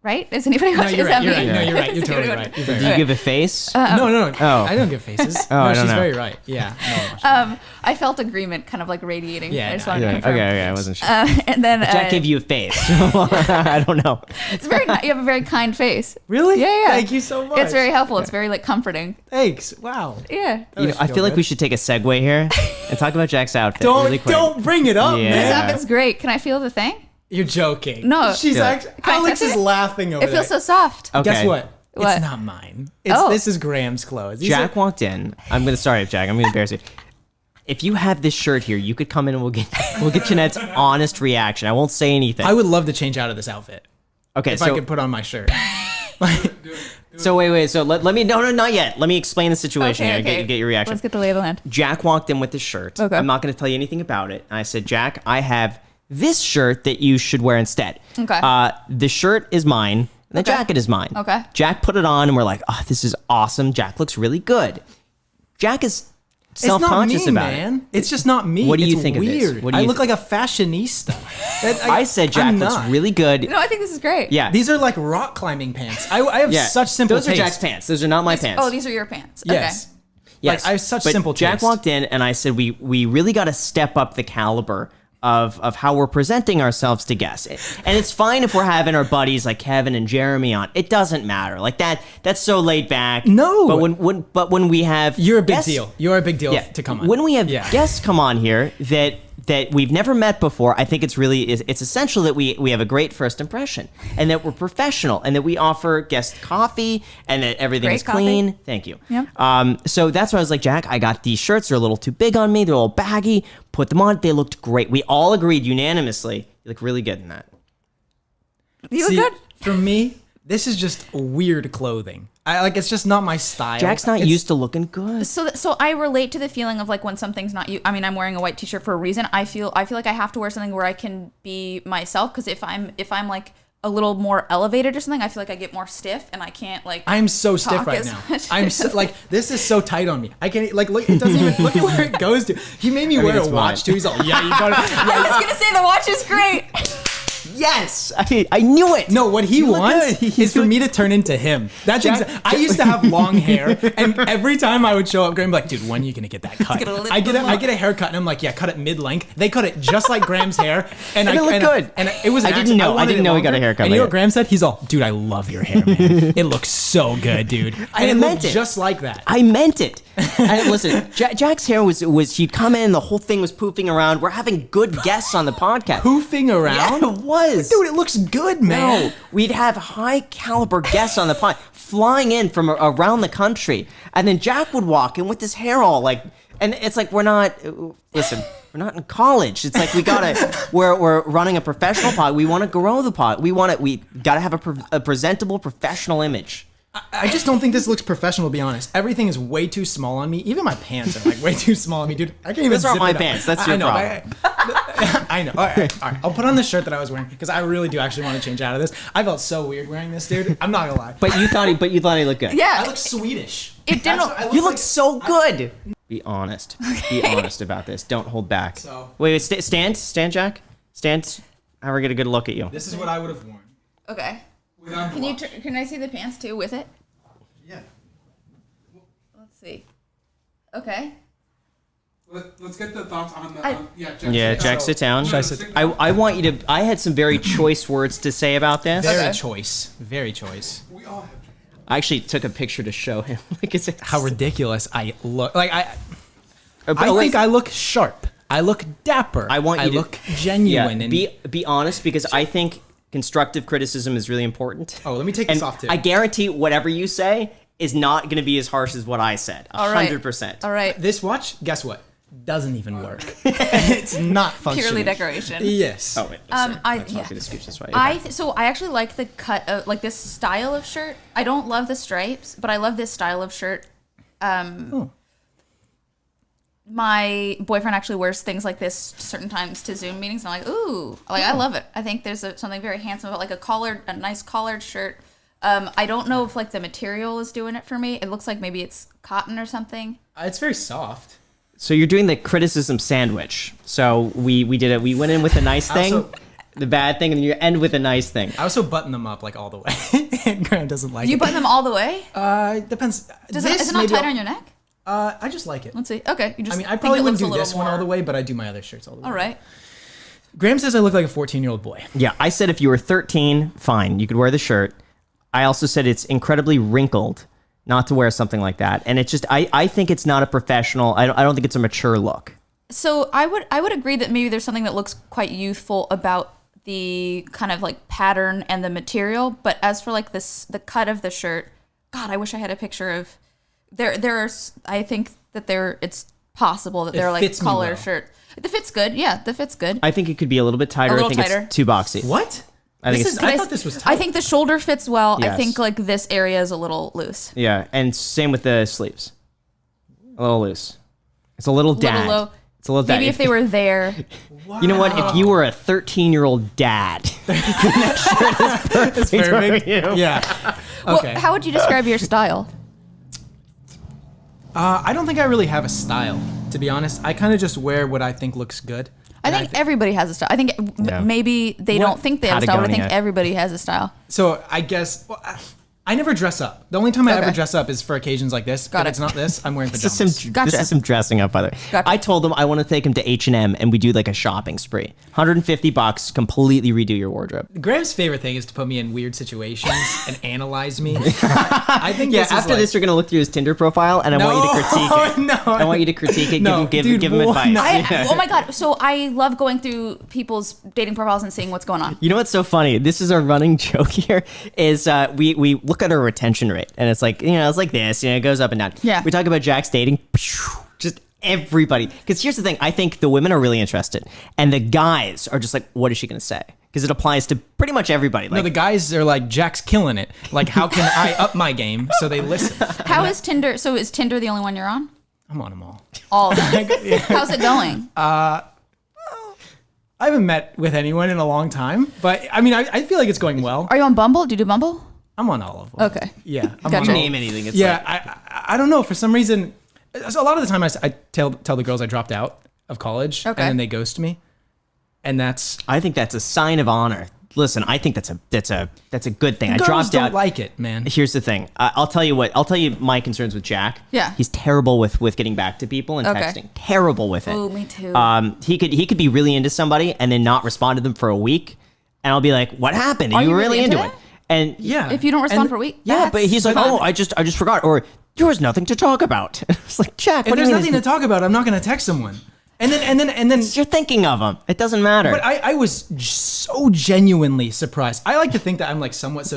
Right? Is anybody watching? You're right. me? You're right. You're totally right. Do you give a face? No. Oh. I don't give faces. I don't she's know. very right. Yeah. I felt agreement kind of like radiating. Yeah, I just no, wanted to confirm. Okay, I wasn't sure. And then Jack gave you a face. I don't know. it's very. You have a very kind face. Really? Yeah. Thank you so much. It's very helpful. It's very like comforting. Thanks. Wow. Yeah. I feel like we should take a segue here and talk about Jack's outfit really quick. Don't bring it up, Yeah. This man. outfit's great. Can I feel the thing? You're joking. No. She's Yeah. actually. Can I Alex touch is it? laughing over It feels so there. soft. Okay. Guess what? What? It's not mine. Oh. This is Graham's clothes. Jack walked in. I'm gonna Jack. I'm gonna embarrass you. If you have this shirt here, you could come in and we'll get Jennette's honest reaction. I won't say anything. I would love to change out of this outfit Okay, if I could put on my shirt. so wait. So let me not yet. Let me explain the situation here. Okay. Get your reaction. Let's get the lay of the land. Jack walked in with this shirt. Okay. I'm not going to tell you anything about it. And I said, Jack, I have this shirt that you should wear instead. Okay. The shirt is mine, and the jacket is mine. Okay. Jack put it on, and we're like, oh, this is awesome. Jack looks really good. Jack is self-conscious it's not me, about man. it. It's just not me. What do you It's think of this? weird. What do I you look like a fashionista. I said Jack I'm looks not. really good. No, I think this is great. Yeah. These are like rock climbing pants. I have yeah. such simple Those are taste. Jack's pants. Those are not my pants. Oh, these are your pants. Yes. Okay. Yes. Like, I have such But simple Jack taste. walked in, and I said, we really got to step up the caliber of how we're presenting ourselves to guests. And it's fine if we're having our buddies like Kevin and Jeremy on. It doesn't matter. Like that's so laid back. No. But when we have You're a big guests- deal. You're a big deal Yeah. to come on. When we have Yeah. guests come on here that we've never met before, I think it's essential that we have a great first impression, and that we're professional, and that we offer guests coffee, and that everything Great is clean. coffee. Thank you. Yep. So that's why I was like, Jack, I got these shirts. They're a little too big on me. They're a little baggy. Put them on. They looked great. We all agreed unanimously. You look really good in that. You See, look good. For me, this is just weird clothing. It's just not my style. Jack's not It's- used to looking good. So I relate to the feeling of like when something's not you. I mean, I'm wearing a white t-shirt for a reason. I feel like I have to wear something where I can be myself, because if I'm like a little more elevated or something, I feel like I get more stiff and I can't like. I'm so stiff talk right as now. much. I'm so, like, this is so tight on me. I can't like look. It doesn't even look at where it goes to. He made me wear a it's watch fine. too. He's all, yeah, you got it. I was gonna say the watch is great. Yes, I knew it. No, what he look wants good. is for me to turn into him. That's I used to have long hair, and every time I would show up, Graham would be like, dude, when are you gonna get that cut? gonna lift I get them I up. get a haircut, and I'm like, yeah, cut it mid length. They cut it just like Graham's hair, and it looked good. And it was. I didn't know. I didn't know he got a haircut And you know like what Graham said? He's all, dude, I love your hair, man. It looks so good, dude. And it meant looked it. just like that. I meant it. And listen, Jack's hair was he'd come in, the whole thing was poofing around. We're having good guests on the podcast. Poofing around, Yeah, it was. dude. It looks good, man. No, we'd have high caliber guests on the pod flying in from around the country, and then Jack would walk in with his hair all like, and it's like we're not in college. It's like we're running a professional pod. We want to grow the pod. We gotta have a presentable professional image. I just don't think this looks professional, to be honest. Everything is way too small on me. Even my pants are like way too small on me, dude. I can't even Those aren't zip my it up. pants. That's I your know, problem. I know. All right. I'll put on the shirt that I was wearing because I really do actually want to change out of this. I felt so weird wearing this, dude. I'm not gonna lie. But you thought he looked good. Yeah. I look Swedish. It didn't. You look so good. Be honest. Be honest about this. Don't hold back. So- Wait, stand, Jack. Stand. How we get a good look at you. This is what I would have worn. Okay. Can I see the pants too with it? Yeah. Let's see. Okay. Let's get the thoughts on the. Jack, sit down. I want you to. I had some very choice words to say about this. Very choice. Very choice. We all have. I actually took a picture to show him. How ridiculous I look. I think I look sharp. I look dapper. I look genuine. Yeah, be honest, because I think constructive criticism is really important. Oh, let me take this off too. I guarantee whatever you say is not going to be as harsh as what I said. 100%. All right. This watch, guess what? Doesn't even work. It's not functioning. Purely decoration. Yes. Oh wait. So I actually like the cut of like this style of shirt. I don't love the stripes, but I love this style of shirt. My boyfriend actually wears things like this certain times to Zoom meetings. And I'm like, ooh, I love it. I think there's something very handsome about like a nice collared shirt. I don't know if like the material is doing it for me. It looks like maybe it's cotton or something. It's very soft. So you're doing the criticism sandwich. So we did it. We went in with a nice thing, the bad thing, and then you end with a nice thing. I also button them up like all the way. And Graham doesn't like it. You button them all the way? Depends. Is it not tight on your neck? I just like it. Let's see. Okay. I probably wouldn't do this one all the way, but I do my other shirts all the way. All right. Graham says I look like a 14-year-old boy. Yeah, I said if you were 13, fine, you could wear the shirt. I also said it's incredibly wrinkled not to wear something like that. And it's just, I think it's not a professional, I don't think it's a mature look. So I would agree that maybe there's something that looks quite youthful about the kind of like pattern and the material. But as for like the cut of the shirt, God, I wish I had a picture of, I think that it's possible that they're like collar shirts. The fit's good. Yeah, the fit's good. I think it could be a little bit tighter. It's too boxy. What? I thought this was tight. I think the shoulder fits well. Yes. I think like this area is a little loose. Yeah, and same with the sleeves. A little loose. It's a little dad. Low. It's a little dad. Maybe if they were there. Wow. You know what? If you were a 13-year-old dad, that shirt is perfect for you. Yeah. Okay. Well, how would you describe your style? I don't think I really have a style, to be honest. I kind of just wear what I think looks good. I think everybody has a style. I think maybe they don't think they have a style, but I think everybody has a style. So I guess I never dress up. The only time I ever dress up is for occasions like this. If it's not this, I'm wearing pajamas. This is some dressing up, by the way. Gotcha. I told them I want to take them to H&M and we do like a shopping spree. $150, completely redo your wardrobe. Graham's favorite thing is to put me in weird situations and analyze me. I think after this, you're going to look through his Tinder profile and I want you to critique it. No. I want you to critique it, give him advice. Oh my God. So I love going through people's dating profiles and seeing what's going on. You know what's so funny? This is our running joke here is we look at our retention rate and it's like, it's like this, it goes up and down. Yeah. We talk about Jack's dating, just everybody. Because here's the thing, I think the women are really interested and the guys are just like, what is she going to say? Because it applies to pretty much everybody. No, the guys are like, Jack's killing it. Like, how can I up my game? So they listen. How is Tinder? So is Tinder the only one you're on? I'm on them all. All of them. How's it going? I haven't met with anyone in a long time, but I mean, I feel like it's going well. Are you on Bumble? Do you do Bumble? I'm on all of them. Okay. Yeah. I'm on name anything. It's I don't know. For some reason, a lot of the time I tell the girls I dropped out of college, and then they ghost me, and I think that's a sign of honor. Listen, I think that's a good thing. Girls I dropped out. Don't like it, man. Here's the thing. I'll tell you my concerns with Jack. Yeah. He's terrible with getting back to people and texting. Terrible with it. Oh, me too. He could be really into somebody and then not respond to them for a week, and I'll be like, "What happened? Are you you really into it?" it? And if you don't respond for a week, but he's like, "Oh, I just forgot," or "There was nothing to talk about." It's like, Jack, if there's nothing to talk about, I'm not going to text someone. And then you're thinking of them. It doesn't matter. But I was so genuinely surprised. I like to think that I'm like somewhat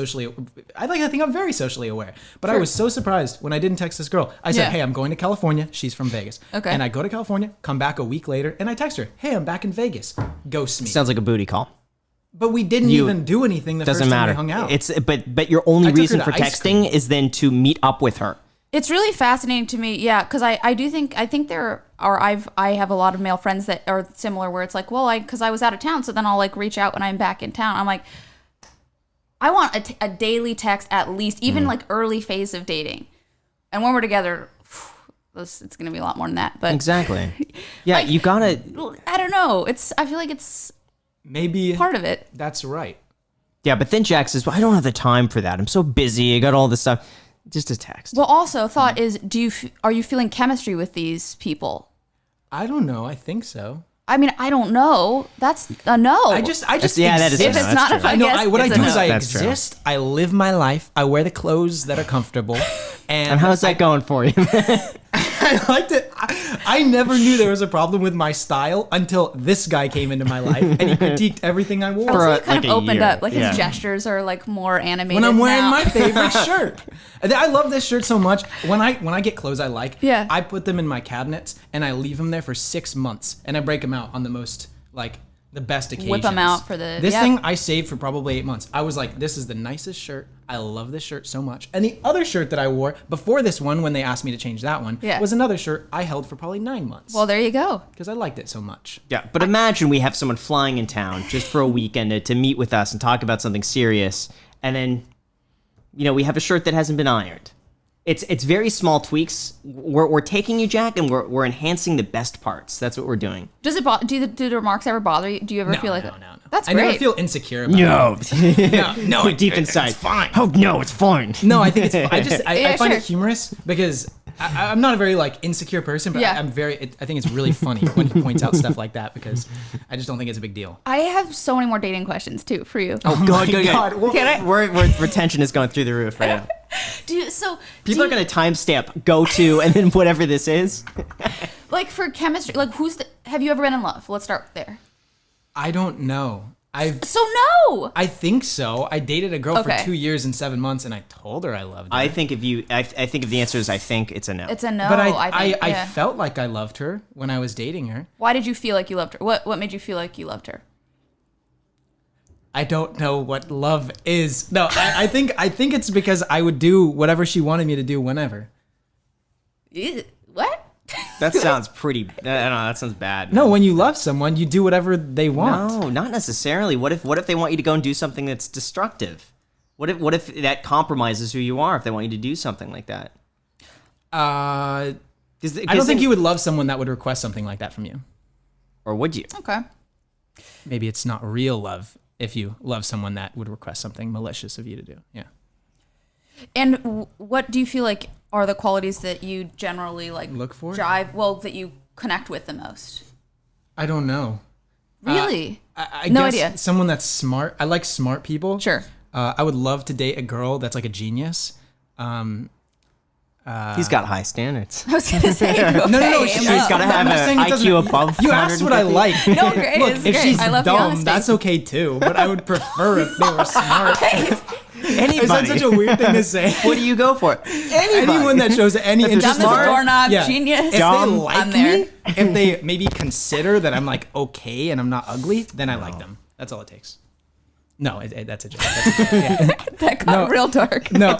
I think I'm very socially aware. But I was so surprised when I didn't text this girl. I said, "Hey, I'm going to California." She's from Vegas. Okay. And I go to California, come back a week later, and I text her, "Hey, I'm back in Vegas." Ghost me. Sounds like a booty call. But we didn't even do anything the first time we hung out. But your only reason for texting is then to meet up with her. It's really fascinating to me, because I think I have a lot of male friends that are similar, where it's like, well, because I was out of town, so then I'll like reach out when I'm back in town. I'm like, I want a daily text at least, even like early phase of dating, and when we're together, it's gonna be a lot more than that. But exactly, yeah, you gotta. I don't know. I feel like it's maybe part of it. That's right. Yeah, but then Jack says, well, I don't have the time for that. I'm so busy. I got all this stuff. Just a text. Well, also, thought is, are you feeling chemistry with these people? I don't know. I think so. I mean, I don't know. That's a no. I just yeah, that is a If no. it's That's not true. a fuck I know. yes, What I it's do a is no. I That's true. exist. I live my life. I wear the clothes that are comfortable. And how's that going for you? I liked it. I never knew there was a problem with my style until this guy came into my life and he critiqued everything I wore. Also, For he kind like of a opened year. up. Like Yeah. his gestures are like more animated When I'm wearing now. my favorite shirt. And I love this shirt so much. When I get clothes I like, Yeah. I put them in my cabinets and I leave them there for 6 months and I break them out on the most like the best occasions. Whip 'em out for the- This yeah. thing I saved for probably 8 months. I was like, this is the nicest shirt. I love this shirt so much. And the other shirt that I wore before this one, when they asked me to change that one, Yeah. was another shirt I held for probably 9 months. Well, there you go. Because I liked it so much. Yeah, but imagine we have someone flying in town just for a weekend to meet with us and talk about something serious, and then, we have a shirt that hasn't been ironed. It's very small tweaks. We're taking you, Jack, and we're enhancing the best parts. That's what we're doing. Does it do the remarks ever bother you? Do you ever feel like no. That's I great. never feel insecure about it. No, deep inside. It's fine. Oh no, it's fine. No, I think it's. I Yeah, find sure. it humorous because I'm not a very insecure person, but Yeah. I'm very. I think it's really funny when he points out stuff like that because I just don't think it's a big deal. I have so many more dating questions too for you. Oh God, God. Well, Can I? We're retention is going through the roof right now. People are going to timestamp go to and then whatever this is. Like for chemistry, like have you ever been in love? Let's start there. I don't know. So no. I think so. I dated a girl Okay. for 2 years and 7 months, and I told her I loved her. I think if the answer is I think, it's a no. It's a no. but I think, I yeah. felt like I loved her when I was dating her. Why did you feel like you loved her? What made you feel like you loved her? I don't know what love is. No, I think it's because I would do whatever she wanted me to do whenever. What? That sounds pretty. I don't know. That sounds bad. No, when you love someone, you do whatever they want. No, not necessarily. What if they want you to go and do something that's destructive? What if that compromises who you are if they want you to do something like that? I don't think you would love someone that would request something like that from you. Or would you? Okay. Maybe it's not real love if you love someone that would request something malicious of you to do. Yeah. And what do you feel like are the qualities that you generally Look for? that you connect with the most? I don't know. Really? I No guess idea. someone that's smart. I like smart people. Sure. I would love to date a girl that's like a genius. He's got high standards. I was gonna say. No. She's got to have I'm just an saying it doesn't- IQ above. You asked what I 150. like. No, great. Look, It's if great. she's I love the dumb, honesty. that's okay too. But I would prefer if they were smart. Is that Anybody. such a weird thing to say? What do you go for? Anyone that shows any interest Dumb as in a art, doorknob, genius. If Dumb. they like I'm there. me, if they maybe consider that I'm okay and I'm not ugly, then I like them. That's all it takes. No, that's a joke. That's a joke. Yeah. That got real dark. No.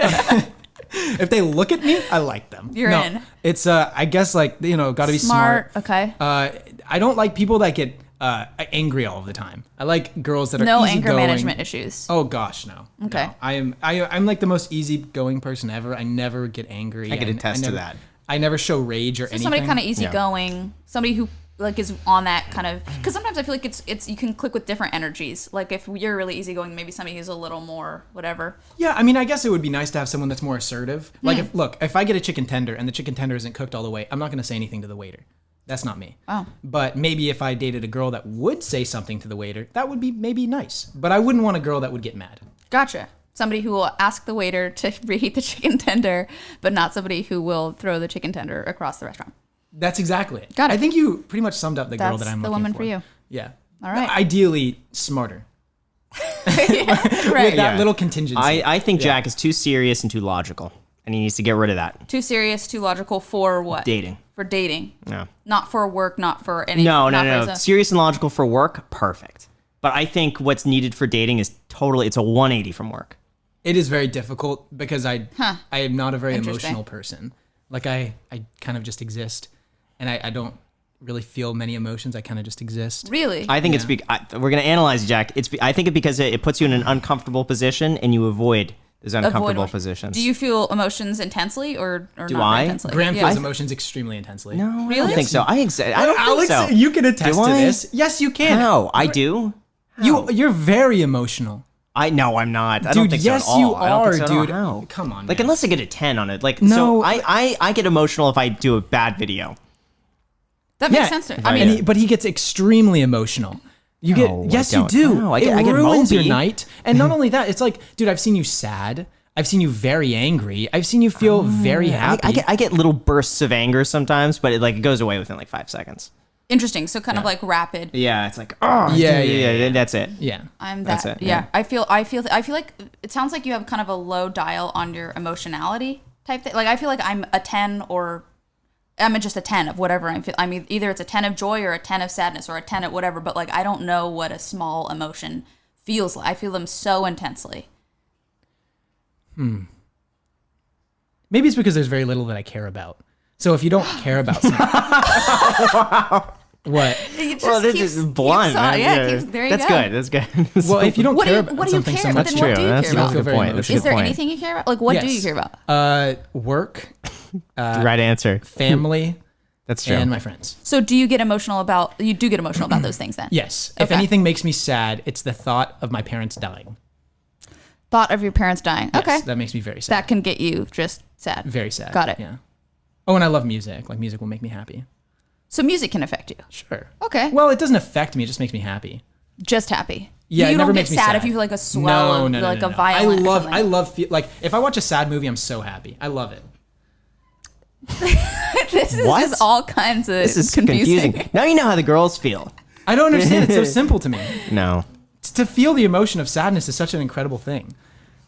If they look at me, I like them. You're no, in. It's I guess got to be smart. Okay. I don't like people that get angry all of the time. I like girls that are No anger easygoing. management issues. Oh gosh, no. Okay. No. I'm like the most easygoing person ever. I never get angry. I can attest to never- that. I never show rage or So anything. somebody kind of easygoing, somebody who is on that kind of, because sometimes I feel like it's you can click with different energies. Like if you're really easygoing, maybe somebody who's a little more whatever. Yeah, I mean, I guess it would be nice to have someone that's more assertive. Like, if I get a chicken tender and the chicken tender isn't cooked all the way, I'm not going to say anything to the waiter. That's not me. Oh. But maybe if I dated a girl that would say something to the waiter, that would be maybe nice. But I wouldn't want a girl that would get mad. Gotcha. Somebody who will ask the waiter to reheat the chicken tender, but not somebody who will throw the chicken tender across the restaurant. That's exactly it. Got it. I think you pretty much summed up the girl That's that I'm the looking woman for. for you. Yeah. All right. Ideally, smarter. Right. With that little contingency. I think Jack is too serious and too logical, and he needs to get rid of that. Too serious, too logical for what? Dating. For dating. No. Not for work, not for any. No. not for his- Serious and logical for work, perfect. But I think what's needed for dating is it's a 180 from work. It is very difficult because I am not a very Interesting. emotional person. Like I kind of just exist, and I don't really feel many emotions. I kind of just exist. Really? I think we're going to analyze it, Jack. I think it's because it puts you in an uncomfortable position and you avoid those uncomfortable Avoid- positions. Do you feel emotions intensely or Do not I? very intensely? Graham Yeah. feels emotions extremely intensely. No, I Really? don't think so. I don't think Alex, so. you can attest Do to I? this. Yes, you can. How? I do. You're very emotional. I know I'm not. I Dude, don't think yes, so at all. you I don't think are, so. I don't dude. know how. Come on, Like, man. unless I get a 10 on it. Like, No. so I get emotional if I do a bad video. That makes sense to me. I mean, but he gets extremely emotional. You No, get yes, I you don't. do. No, I it get ruins your mopey. night. And not only that, it's like, dude, I've seen you sad. I've seen you very angry. I've seen you feel very happy. I get little bursts of anger sometimes, but it goes away within like 5 seconds. Interesting. So kind of like rapid. Yeah, it's like, oh, Yeah. that's it. Yeah. I'm That's that. it, Yeah. yeah. I feel like it sounds like you have kind of a low dial on your emotionality type thing. Like I feel like I'm a 10 or I'm just a 10 of whatever I'm feeling. I mean, either it's a 10 of joy or a 10 of sadness or a 10 of whatever, but like I don't know what a small emotion feels like. I feel them so intensely. Maybe it's because there's very little that I care about. So if you don't care about something, what? Well, this is blunt. Man. There you that's go. good. That's good. Well, if you don't What do care you- about what do you something care so about? much, Then what do you That's care a about? good point. That's That's a Is good there point. anything you care about? Like what do you care about? Work, Right answer. family, That's true. and my friends. So do you get emotional about those things then? Yes. If Okay. anything makes me sad, it's the thought of my parents dying. Thought of your parents dying. Yes, Okay. that makes me very sad. That can get you just sad. Very sad. Got it. Yeah. Oh, and I love music. Like music will make me happy. So music can affect you. Sure. Okay. Well, it doesn't affect me. It just makes me happy. Just happy. Yeah, you it never don't makes get me sad. if you feel like a swell No, of like a no. violin. I love like if I watch a sad movie, I'm so happy. I love it. This is What? just all kinds of This is confusing. confusing. Now you know how the girls feel. I don't understand. It's so simple to me. No. To feel the emotion of sadness is such an incredible thing.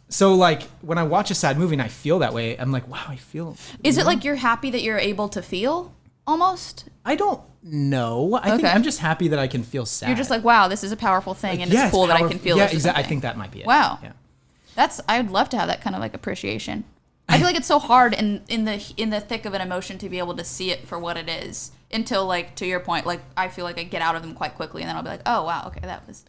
So like when I watch a sad movie and I feel that way, I'm like, wow, I feel. Is it like you're happy that you're able to feel almost? I don't know. I think Okay. I'm just happy that I can feel sad. You're just like, wow, this is a powerful thing, and Yeah, it's cool that I powerful. can feel Yeah, this. or exactly. I something. think that might be it. Wow. Yeah. I'd love to have that kind of like appreciation. I feel like it's so hard in the thick of an emotion to be able to see it for what it is until like to your point, like I feel like I get out of them quite quickly and then I'll be like, oh wow, okay, that was.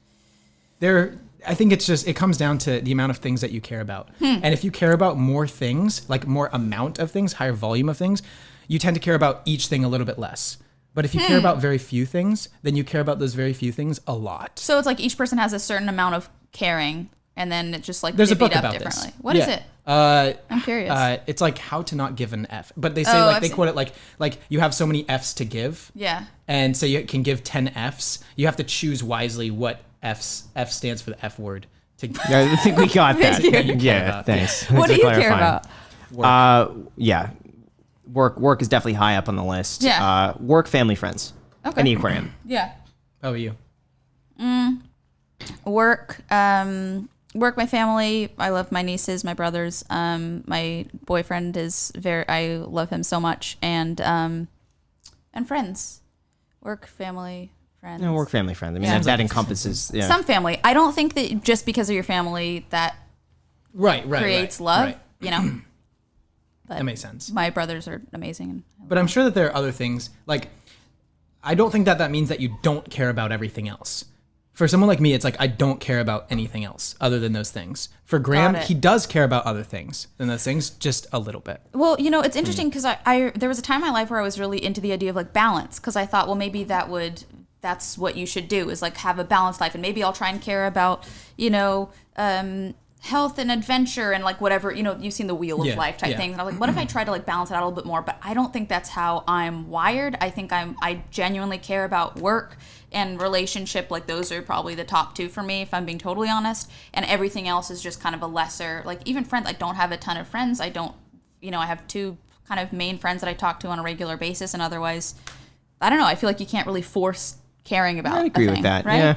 I think it's just, it comes down to the amount of things that you care about. And if you care about more things, like more amount of things, higher volume of things, you tend to care about each thing a little bit less. But if you care about very few things, then you care about those very few things a lot. So it's like each person has a certain amount of caring, and then it just like There's a divvied book up about differently. this. What is it? I'm curious. It's like how to not give an F. But they say Oh, like I've they seen- quote it like you have so many Fs to give. Yeah. And so you can give 10 Fs. You have to choose wisely what F stands for the F word. I think we got that. you. Yeah, thanks. What Thanks do for you care clarifying. about? Yeah. Work is definitely high up on the list. Yeah. Work, family, friends. Okay. And the aquarium. Yeah. How about you? Work, my family. I love my nieces, my brothers. My boyfriend is I love him so much, and friends. Work, family, friends. No, work, family, friends. I mean, Yeah. that encompasses. Yeah. Some family. I don't think that just because of your family that Right. creates love. Right. You know. That makes sense. My brothers are amazing. And But I'm sure that there are other things. Like, I don't think that means that you don't care about everything else. For someone like me, it's like I don't care about anything else other than those things. For Graham, Got it. he does care about other things than those things, just a little bit. Well, you know, it's interesting because I there was a time in my life where I was really into the idea of like balance because I thought, well, maybe that's what you should do is like have a balanced life, and maybe I'll try and care about, you know, health and adventure and like whatever, you know, you've seen the wheel of Yeah, life type yeah. things. And I'm like, what if I try to like balance it out a little bit more? But I don't think that's how I'm wired. I think I genuinely care about work and relationship. Like those are probably the top two for me, if I'm being totally honest. And everything else is just kind of a lesser, like even friends. I don't have a ton of friends. I have two kind of main friends that I talk to on a regular basis. And otherwise, I don't know. I feel like you can't really force caring about I agree a with thing, that. right? Yeah.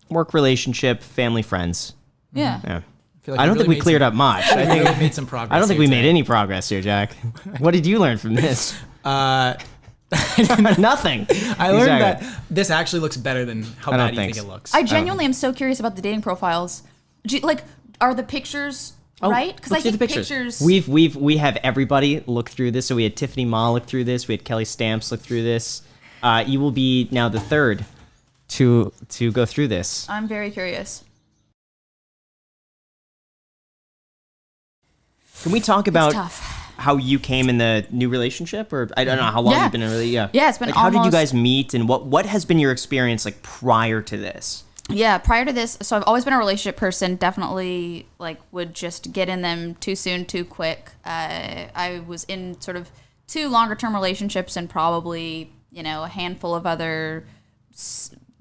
Work, relationship, family, friends. Yeah. Yeah. feel like I we don't really think we made cleared some- up much. I We think really made some progress. I don't think here we made today. any progress here, Jack. What did you learn from this? Nothing. I learned Exactly. that this actually looks better than how I don't bad you think think so. it looks. I genuinely am so curious about the dating profiles. Like, are the pictures right? Because I Look through think the pictures. We have everybody look through this. So we had Tiffany Ma look through this. We had Kelly Stamps look through this. You will be now the third to go through this. I'm very curious. Can we talk about tough. how you came in the new relationship, or I don't know how long Yeah. you've been in a relationship? Yeah, it's been like, how did you almost- guys meet, and what has been your experience like prior to this? Yeah, prior to this, so I've always been a relationship person. Definitely, like, would just get in them too soon, too quick. I was in sort of 2 longer term relationships and probably, a handful of other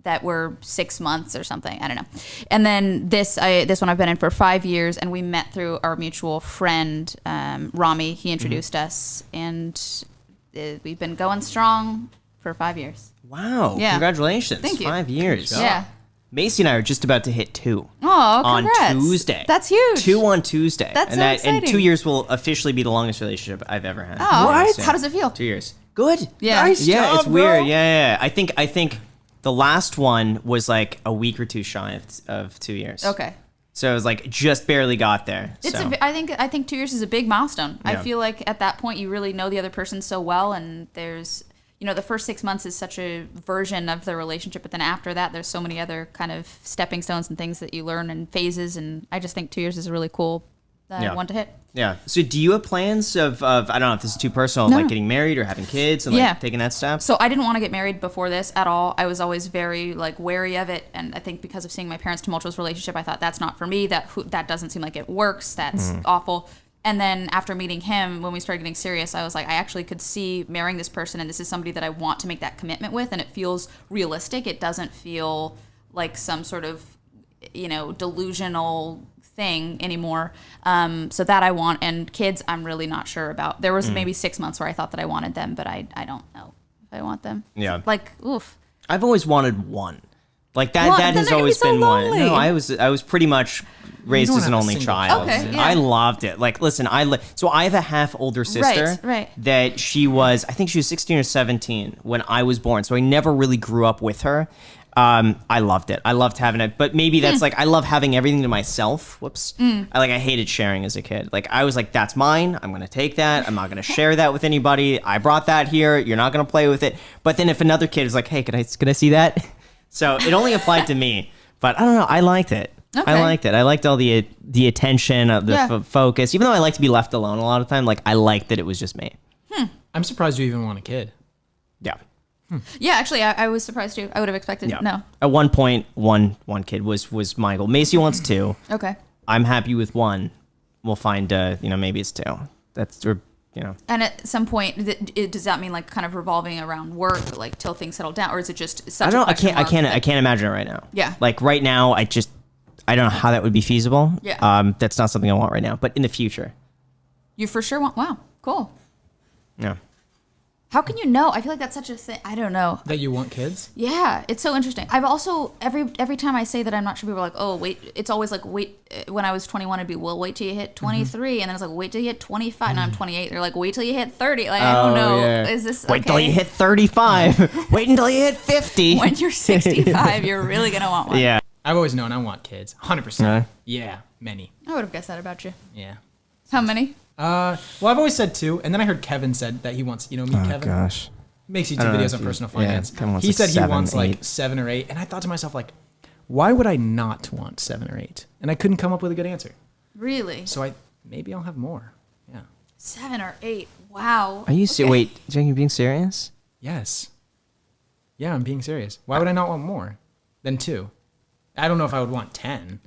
that were 6 months or something. I don't know. And then this one I've been in for 5 years, and we met through our mutual friend, Rami. He introduced us, and we've been going strong for 5 years. Wow. Yeah. Congratulations. Thank you. 5 years. Yeah. Macy and I are just about to hit 2. Oh, congrats. On Tuesday. That's huge. 2 on Tuesday. That's and so exciting. And 2 years will officially be the longest relationship I've ever had. Oh, What? How does it feel? 2 years. Good. Yeah. Nice Yeah, job, it's weird. bro. Yeah. I think the last one was like a week or 2 shy of 2 years. Okay. So it was like just barely got there. It's so. I think 2 years is a big milestone. I Yeah. feel like at that point you really know the other person so well, and there's the first 6 months is such a version of the relationship, but then after that there's so many other kind of stepping stones and things that you learn and phases, and I just think 2 years is a really cool one to hit. Yeah. So do you have plans of I don't know if this is too personal, No. like getting married or having kids and like taking that step? So I didn't want to get married before this at all. I was always very like wary of it, and I think because of seeing my parents' tumultuous relationship, I thought that's not for me. That doesn't seem like it works. That's awful. And then after meeting him, when we started getting serious, I was like, I actually could see marrying this person, and this is somebody that I want to make that commitment with, and it feels realistic. It doesn't feel like some sort of, delusional thing anymore. So that I want, and kids, I'm really not sure about. There was maybe 6 months where I thought that I wanted them, but I don't know if I want them. Yeah. Like, oof. I've always wanted one. Like that. Well, that then has they're gonna be always so been lonely. one. No, I was pretty much raised don't as an have a only single child. Okay, yeah. I loved it. Like, listen, so I have a half older sister. Right. That I think she was 16 or 17 when I was born. So I never really grew up with her. I loved it. I loved having it. But maybe that's like, I love having everything to myself. Whoops. I hated sharing as a kid. Like, I was like, that's mine. I'm going to take that. I'm not going to share that with anybody. I brought that here. You're not going to play with it. But then if another kid is like, hey, can I see that? So it only applied to me. But I don't know. I liked it. Okay. I liked it. I liked all the attention, the focus. Even though I like to be left alone a lot of the time, like, I liked that it was just me. I'm surprised you even want a kid. Yeah. Yeah, actually, I was surprised too. I would have expected no. At one point, one kid was my goal. Macy wants 2. Okay. I'm happy with 1. We'll find, maybe it's 2. And at some point, does that mean like kind of revolving around work, like till things settle down, or is it just such I don't know. a question mark I can't imagine it right now. Yeah. Like right now, I don't know how that would be feasible. Yeah. That's not something I want right now, but in the future. You for sure want? Wow, cool. Yeah. How can you know? I feel like that's such a thing. I don't know. That you want kids? Yeah, it's so interesting. I've also every time I say that I'm not sure, people are like, "Oh, wait." It's always like, "Wait." When I was 21, it'd be, "Well, wait till you hit 23," and then it's like, "Wait till you hit 25." Now I'm 28. They're like, "Wait till you hit 30." Like, I don't know. Yeah. Is this Wait till okay? you hit 35. Wait until you hit 50. When you're 65, you're really gonna want one. Yeah. I've always known I want kids. 100%. Really? Yeah, many. I would have guessed that about you. Yeah. How many? Well, I've always said 2, and then I heard Kevin said that he wants, meet Kevin. Gosh. Makes you do I don't know videos if on you- personal yeah, finance. Kevin wants He like said he 7, wants 8. like 7 or 8, and I thought to myself, like, why would I not want 7 or 8? And I couldn't come up with a good answer. Really? So maybe I'll have more. Yeah. 7 or 8. Wow. Are you Okay. wait, Jen, you being serious? Yes. Yeah, I'm being serious. Why would I not want more than 2? I don't know if I would want 10.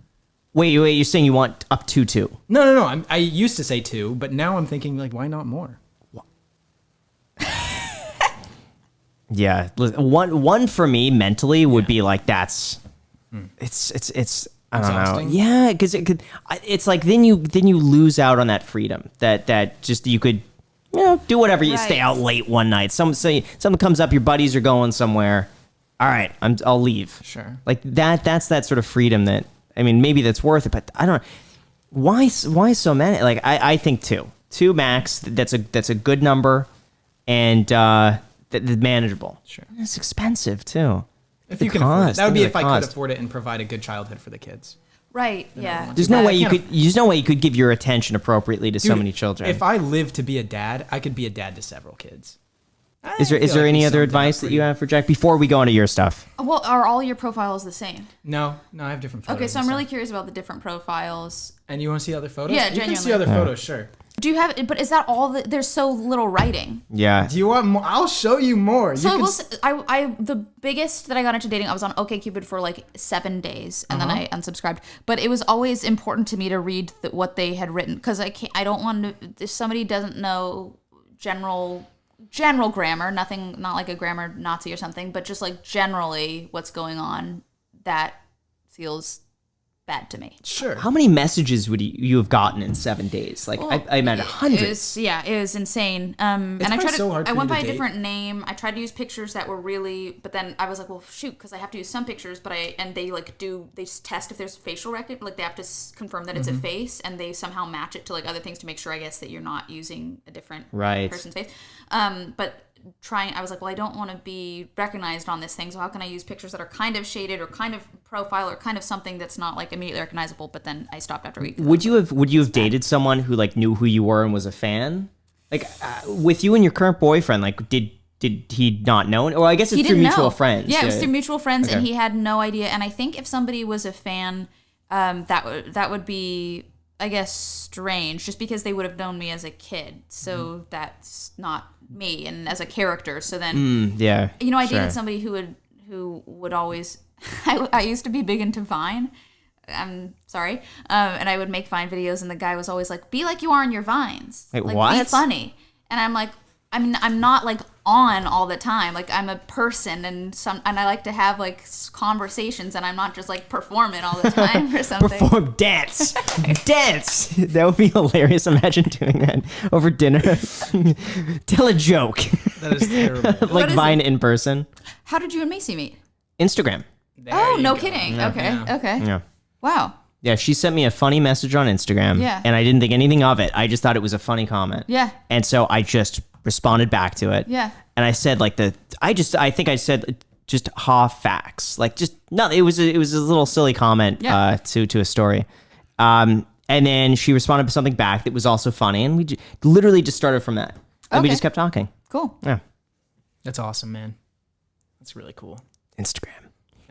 Wait, you're saying you want up to 2? No. I used to say 2, but now I'm thinking, like, why not more? Yeah, one for me mentally would be like it's I don't know. Exhausting? Yeah, because it's like then you lose out on that freedom that just you could do whatever you stay Right. out late one night. Something comes up, your buddies are going somewhere. All right, I'll leave. Sure. Like that's that sort of freedom that maybe that's worth it, but I don't know why so many. Like I think 2 max. That's a good number, and manageable. Sure. It's expensive too. If The you can afford it. cost, That would be think if of I the could cost. afford it and provide a good childhood for the kids. Right. Yeah. There's no But way I you can't could. There's no way you could give your attention appropriately to so Dude, many children. If I lived to be a dad, I could be a dad to several kids. Is there any other advice that you have for Jack before we go into your stuff? Well, are all your profiles the same? No, I have different photos. Okay, so and I'm really stuff. curious about the different profiles. And you want to see other photos? Yeah, You can see genuinely. other photos, sure. Do you have? But is that all? There's so little writing. Yeah. Do you want more? I'll show you more. So I the biggest that I got into dating, I was on OkCupid for like 7 days, and then I unsubscribed. But it was always important to me to read what they had written, because I don't want to. If somebody doesn't know general grammar, not like a grammar Nazi or something, but just like generally what's going on, that feels bad to me. Sure. How many messages would you have gotten in 7 days? Like, I imagine hundreds. It was insane. And I tried so hard I for went you by to a date. different name. I tried to use pictures that were really, but then I was like, well, shoot, because I have to use some pictures, and they test if there's facial recognition, like they have to confirm that it's a face, and they somehow match it to like other things to make sure, I guess, that you're not using a different person's face. But I was like, well, I don't want to be recognized on this thing, so how can I use pictures that are kind of shaded or kind of profile or kind of something that's not like immediately recognizable? But then I stopped after a week. Would you have dated someone who like knew who you were and was a fan? Like with you and your current boyfriend, like did he not know? Or I guess it's through mutual friends. Yeah, it was through mutual friends, Okay. and he had no idea. And I think if somebody was a fan, that would be, I guess, strange, just because they would have known me as a kid. So that's not me, and as a character. So then, Yeah. you know, I sure. dated somebody who would always. I used to be big into Vine. I'm sorry, and I would make Vine videos, and the guy was always like, "Be like you are in your Vines. Wait, like, what? Be funny." And I'm like, I'm not like on all the time. Like, I'm a person, and I like to have like conversations, and I'm not just like performing all the time or something. Perform dance. Dance. That would be hilarious. Imagine doing that over dinner. Tell a joke. That is terrible. Like is Vine in person. How did you and Macy meet? Instagram. Oh, no kidding. Okay. Yeah. Wow. Yeah, she sent me a funny message on Instagram. Yeah. And I didn't think anything of it. I just thought it was a funny comment. Yeah. And so I just responded back to it. Yeah. And I said I think I said just half facts. Like just no, it was a little silly comment to a story. And then she responded with something back that was also funny, and we literally just started from that. And we Okay. just kept talking. Cool. Yeah. That's awesome, man. That's really cool. Instagram.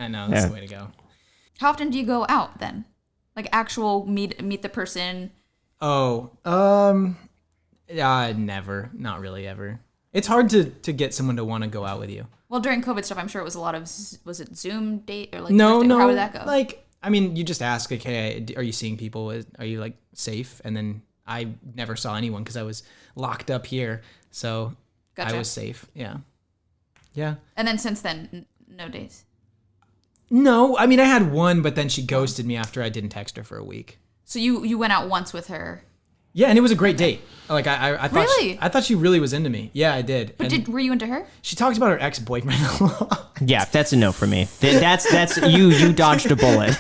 I know, that's the way to go. How often do you go out then? Like actual meet the person? Oh, never. Not really ever. It's hard to get someone to want to go out with you. Well, during COVID stuff, I'm sure it was a lot of, was it Zoom date or like? No. How would that go? Like, I mean, you just ask, like, hey, are you seeing people? Are you like safe? And then I never saw anyone because I was locked up here. So Gotcha. I was safe. Yeah. Yeah. And then since then, no dates. No, I mean, I had one, but then she ghosted me after I didn't text her for a week. So you went out once with her. Yeah, and it was a great date. Like I thought Really? I thought she really was into me. Yeah, I did. But And were you into her? she talked about her ex-boyfriend a lot. Yeah, that's a no for me. That's you dodged a bullet.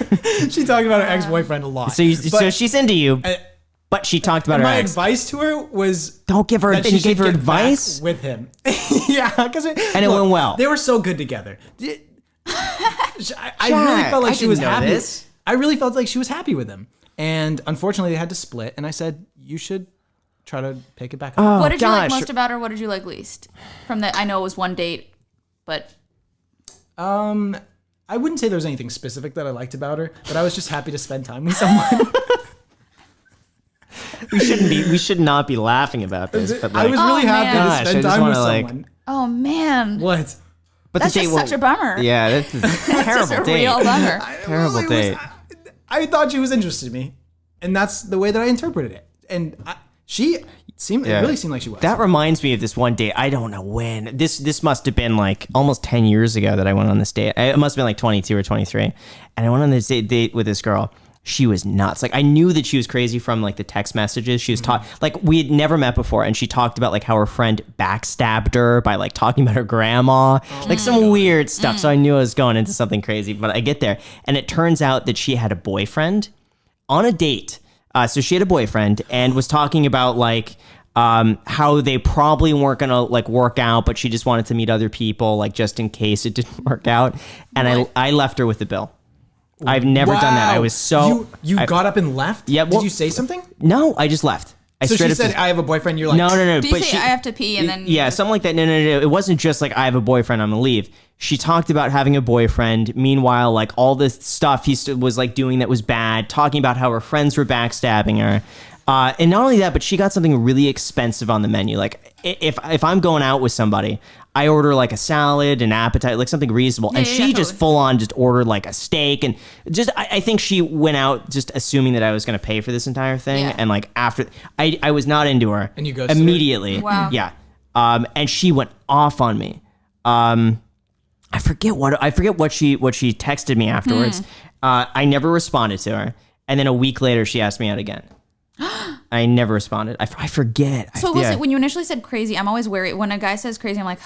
She talked about her ex-boyfriend a lot. So she's into you, but she talked about her my ex. advice to her was Don't give her. that And she you gave should her get back advice. with him. Yeah, because And it went well. They were so good together. I really Jack, felt like I she was didn't know happy. this. I really felt like she was happy with him, and unfortunately, they had to split. And I said, you should try to pick it back up. Oh, What did you like gosh. most about her? What did you like least? From the, I know it was one date, but I wouldn't say there was anything specific that I liked about her, but I was just happy to spend time with someone. We should not be laughing about this. But I like, was really happy man. Gosh, to I spend just time with wanna, like- someone. oh man, What? but that's the date just such a bummer. Yeah, that's a That's terrible just a date. real bummer. Terrible date. I thought she was interested in me, and that's the way that I interpreted it. And it really seemed like she was. That reminds me of this one date. I don't know when. This must have been like almost 10 years ago that I went on this date. It must have been like 22 or 23. And I went on this date with this girl. She was nuts. Like I knew that she was crazy from like the text messages. She was like we had never met before, and she talked about like how her friend backstabbed her by like talking about her grandma, like some weird stuff. So I knew I was going into something crazy. But I get there, and it turns out that she had a boyfriend on a date. So she had a boyfriend and was talking about like how they probably weren't gonna like work out, but she just wanted to meet other people, like just in case it didn't work out. And I left her with the bill. I've never done that. I was so You got up and left? Yeah, well- Did you say something? no, I just left. I So straight she up said, just- I have a boyfriend. You're like, no. Do you But say she, I have to pee and then? yeah, something like that. No. It wasn't just like I have a boyfriend, I'm gonna leave. She talked about having a boyfriend. Meanwhile, like all this stuff he was like doing that was bad, talking about how her friends were backstabbing her. And not only that, but she got something really expensive on the menu. Like if I'm going out with somebody, I order like a salad, an appetite, like something reasonable. And she just full on just ordered like a steak. And just, I think she went out just assuming that I was going to pay for this entire thing. Yeah. And like after, I was not into her. And you ghosted immediately. Her? Wow. Yeah. And she went off on me. I forget what she texted me afterwards. I never responded to her. And then a week later, she asked me out again. I never responded. I forget. So was it when you initially said crazy? I'm always wary. When a guy says crazy, I'm like,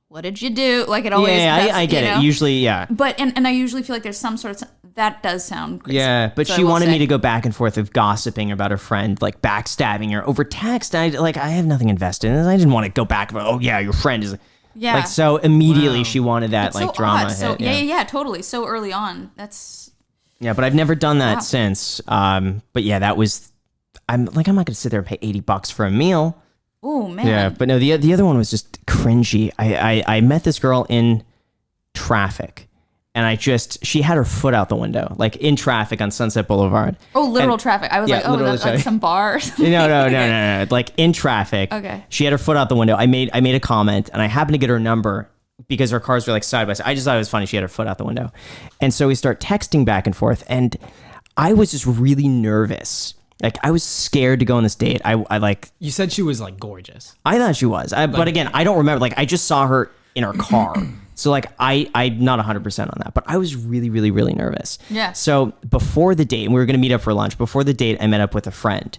what did you do? Like it always. Yeah, I get it. Usually, yeah. But and I usually feel like there's some sort of that does sound crazy. Yeah, but so she wanted me to go back and forth of gossiping about her friend, like backstabbing her over text. I have nothing invested in this. I didn't want to go back. Oh yeah, your friend is. Yeah. Like so immediately she wanted that like so drama odd. hit. So yeah, totally. So early on, that's. Yeah, but I've never done that since. But yeah, that was. I'm not gonna sit there and pay $80 for a meal. Oh man. Yeah, but no, the other one was just cringy. I met this girl in traffic, and she had her foot out the window, like in traffic on Sunset Boulevard. Oh, literal traffic. I was like, oh, that's like some bar or something. No. Like in traffic. Okay. She had her foot out the window. I made a comment, and I happened to get her number because her cars were like side by side. I just thought it was funny. She had her foot out the window, and so we start texting back and forth, and I was just really nervous. Like I was scared to go on this date. I like. You said she was like gorgeous. I thought she was, but again, I don't remember. Like I just saw her in her car, so like I'm not 100% on that. But I was really, really, really nervous. Yeah. So before the date, and we were going to meet up for lunch. Before the date, I met up with a friend,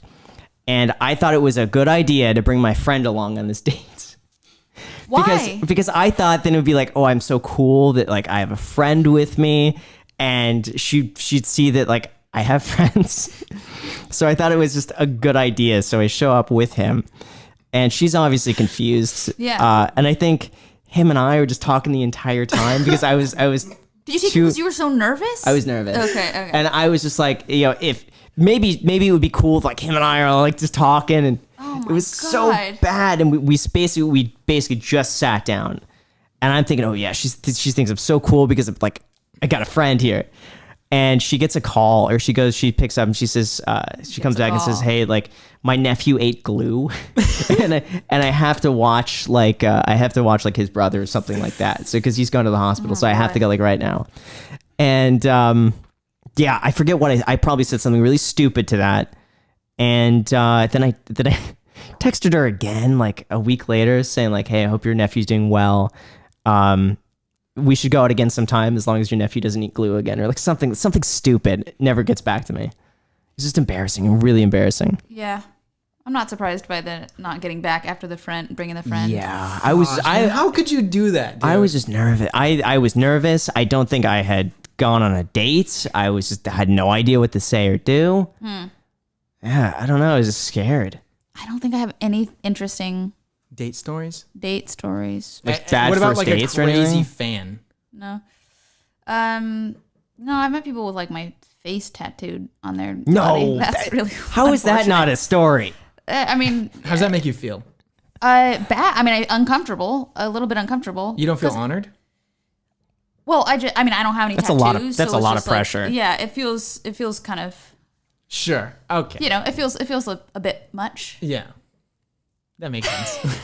and I thought it was a good idea to bring my friend along on this date. Why? Because I thought then it would be like, oh, I'm so cool that like I have a friend with me, and she'd see that like I have friends. So I thought it was just a good idea. So I show up with him, and she's obviously confused. Yeah. And I think him and I were just talking the entire time because I was. Did you see? Because you were so nervous. I was nervous. Okay. And I was just like, if maybe it would be cool if like him and I are like just talking, and it was so bad. And we basically just sat down, and I'm thinking, oh yeah, she thinks I'm so cool because of like I got a friend here. And she gets a call, or she picks up and she says, she comes back and says, hey, like my nephew ate glue, and I have to watch like his brother or something like that. So because he's going to the hospital, so I have to go like right now. And yeah, I forget what I probably said something really stupid to that, and then I texted her again like a week later saying like, hey, I hope your nephew's doing well. We should go out again sometime as long as your nephew doesn't eat glue again, or like something stupid. It never gets back to me. It's just embarrassing, really embarrassing. Yeah. I'm not surprised by the not getting back after bringing the friend. Yeah. How could you do that, dude? I was just nervous. I was nervous. I don't think I had gone on a date. I had no idea what to say or do. Yeah. I don't know. I was just scared. I don't think I have any interesting date stories. Like bad what about first like dates a or crazy anything? fan? No. No, I've met people with like my face tattooed on their body. No, That's really how is that not a story? I mean, how does that make you feel? Bad. I mean, uncomfortable. A little bit uncomfortable. You don't feel honored? Well, I don't have any tattoos. That's a lot of pressure. Like, yeah, it feels kind of. Sure. Okay. You know, it feels a bit much. Yeah. That makes sense.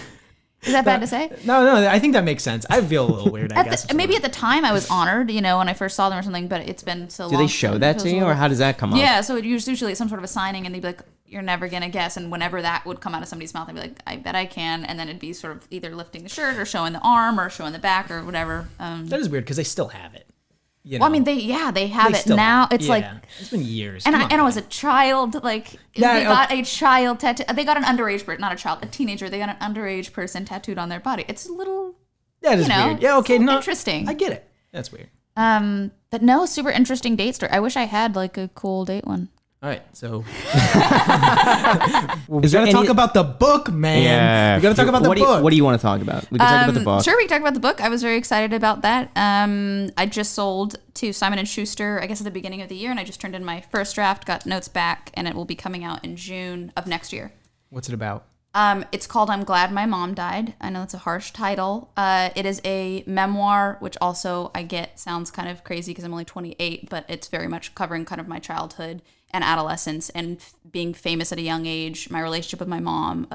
Is that bad to say? No, I think that makes sense. I feel a little weird, I guess. Maybe at the time I was honored, you know, when I first saw them or something, but it's been so long. Do they show that to you, or how does that come up? Yeah, so it was usually some sort of a signing, and they'd be like, you're never going to guess. And whenever that would come out of somebody's mouth, I'd be like, I bet I can. And then it'd be sort of either lifting the shirt or showing the arm or showing the back or whatever. That is weird because they still have it. You know? Well, I mean, they have it now. It's like it's been years. And I was a child. Like they got a child tattoo. They got an underage person, not a child, a teenager. They got an underage person tattooed on their body. It's a little. That is weird. Yeah. Okay. No. Interesting. I get it. That's weird. But no, super interesting date story. I wish I had like a cool date one. All right, so we gotta talk about the book, man. Yeah, we gotta talk about the book. What do you want to talk about? We can talk about the book. Sure, we can talk about the book. I was very excited about that. I just sold to Simon & Schuster, I guess at the beginning of the year, and I just turned in my first draft, got notes back, and it will be coming out in June of next year. What's it about? It's called I'm Glad My Mom Died. I know it's a harsh title. It is a memoir, which also I get sounds kind of crazy because I'm only 28, but it's very much covering kind of my childhood and adolescence and being famous at a young age, my relationship with my mom,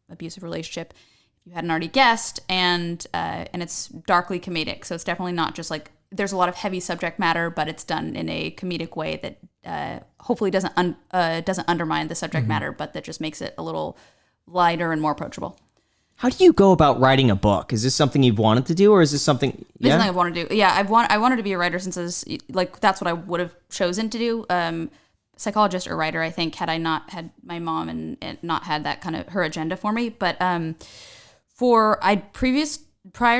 abusive relationship, if you hadn't already guessed, and it's darkly comedic. So it's definitely not just like, there's a lot of heavy subject matter, but it's done in a comedic way that hopefully doesn't undermine the subject matter, but that just makes it a little lighter and more approachable. How do you go about writing a book? Is this something you've wanted to do, or is this something? This is something I've wanted to do. Yeah, I wanted to be a writer since I was like, that's what I would have chosen to do. Psychologist or writer, I think, had I not had my mom and not had that kind of her agenda for me. But prior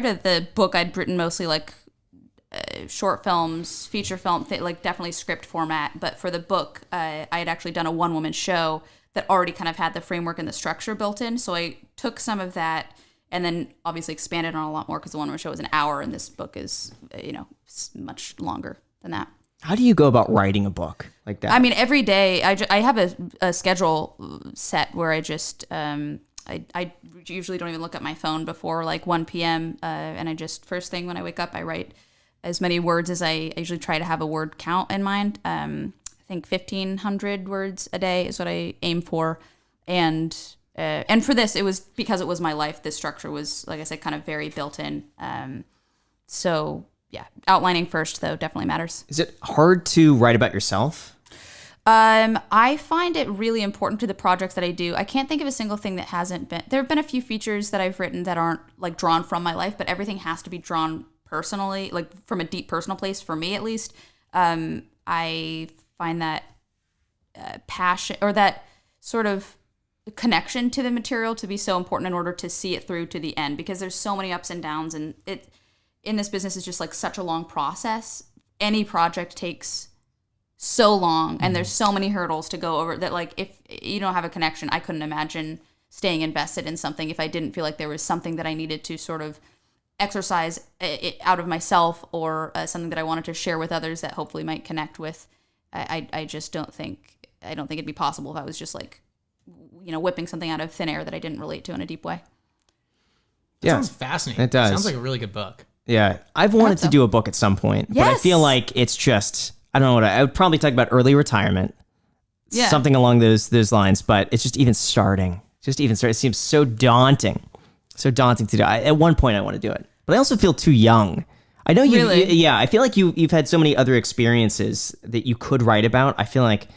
to the book, I'd written mostly like short films, feature film, like definitely script format. But for the book, I had actually done a one-woman show that already kind of had the framework and the structure built in. So I took some of that and then obviously expanded on a lot more because the one-woman show is an hour and this book is, much longer than that. How do you go about writing a book like that? I mean, every day I have a schedule set where I just, I usually don't even look at my phone before like 1 p.m. And I just, first thing when I wake up, I write as many words as I usually try to have a word count in mind. I think 1,500 words a day is what I aim for. And for this, it was because it was my life. This structure was, like I said, kind of very built in. So yeah, outlining first though definitely matters. Is it hard to write about yourself? I find it really important to the projects that I do. I can't think of a single thing that hasn't been. There have been a few features that I've written that aren't like drawn from my life, but everything has to be drawn personally, like from a deep personal place for me at least. I find that passion or that sort of connection to the material to be so important in order to see it through to the end, because there's so many ups and downs, and it in this business is just like such a long process. Any project takes so long and there's so many hurdles to go over that, like, if you don't have a connection, I couldn't imagine staying invested in something if I didn't feel like there was something that I needed to sort of exercise it out of myself, or something that I wanted to share with others that hopefully might connect with. I just don't think it'd be possible if I was just like, whipping something out of thin air that I didn't relate to in a deep way. That sounds fascinating. It does. Sounds like a really good book. Yeah. I've wanted to do a book at some point, but I feel like it's just, I don't know what I would probably talk about early retirement, something along those lines, but it's just even starting. It seems so daunting to do. At one point I want to do it, but I also feel too young. I know you, really? I feel like you've had so many other experiences that you could write about. I feel like,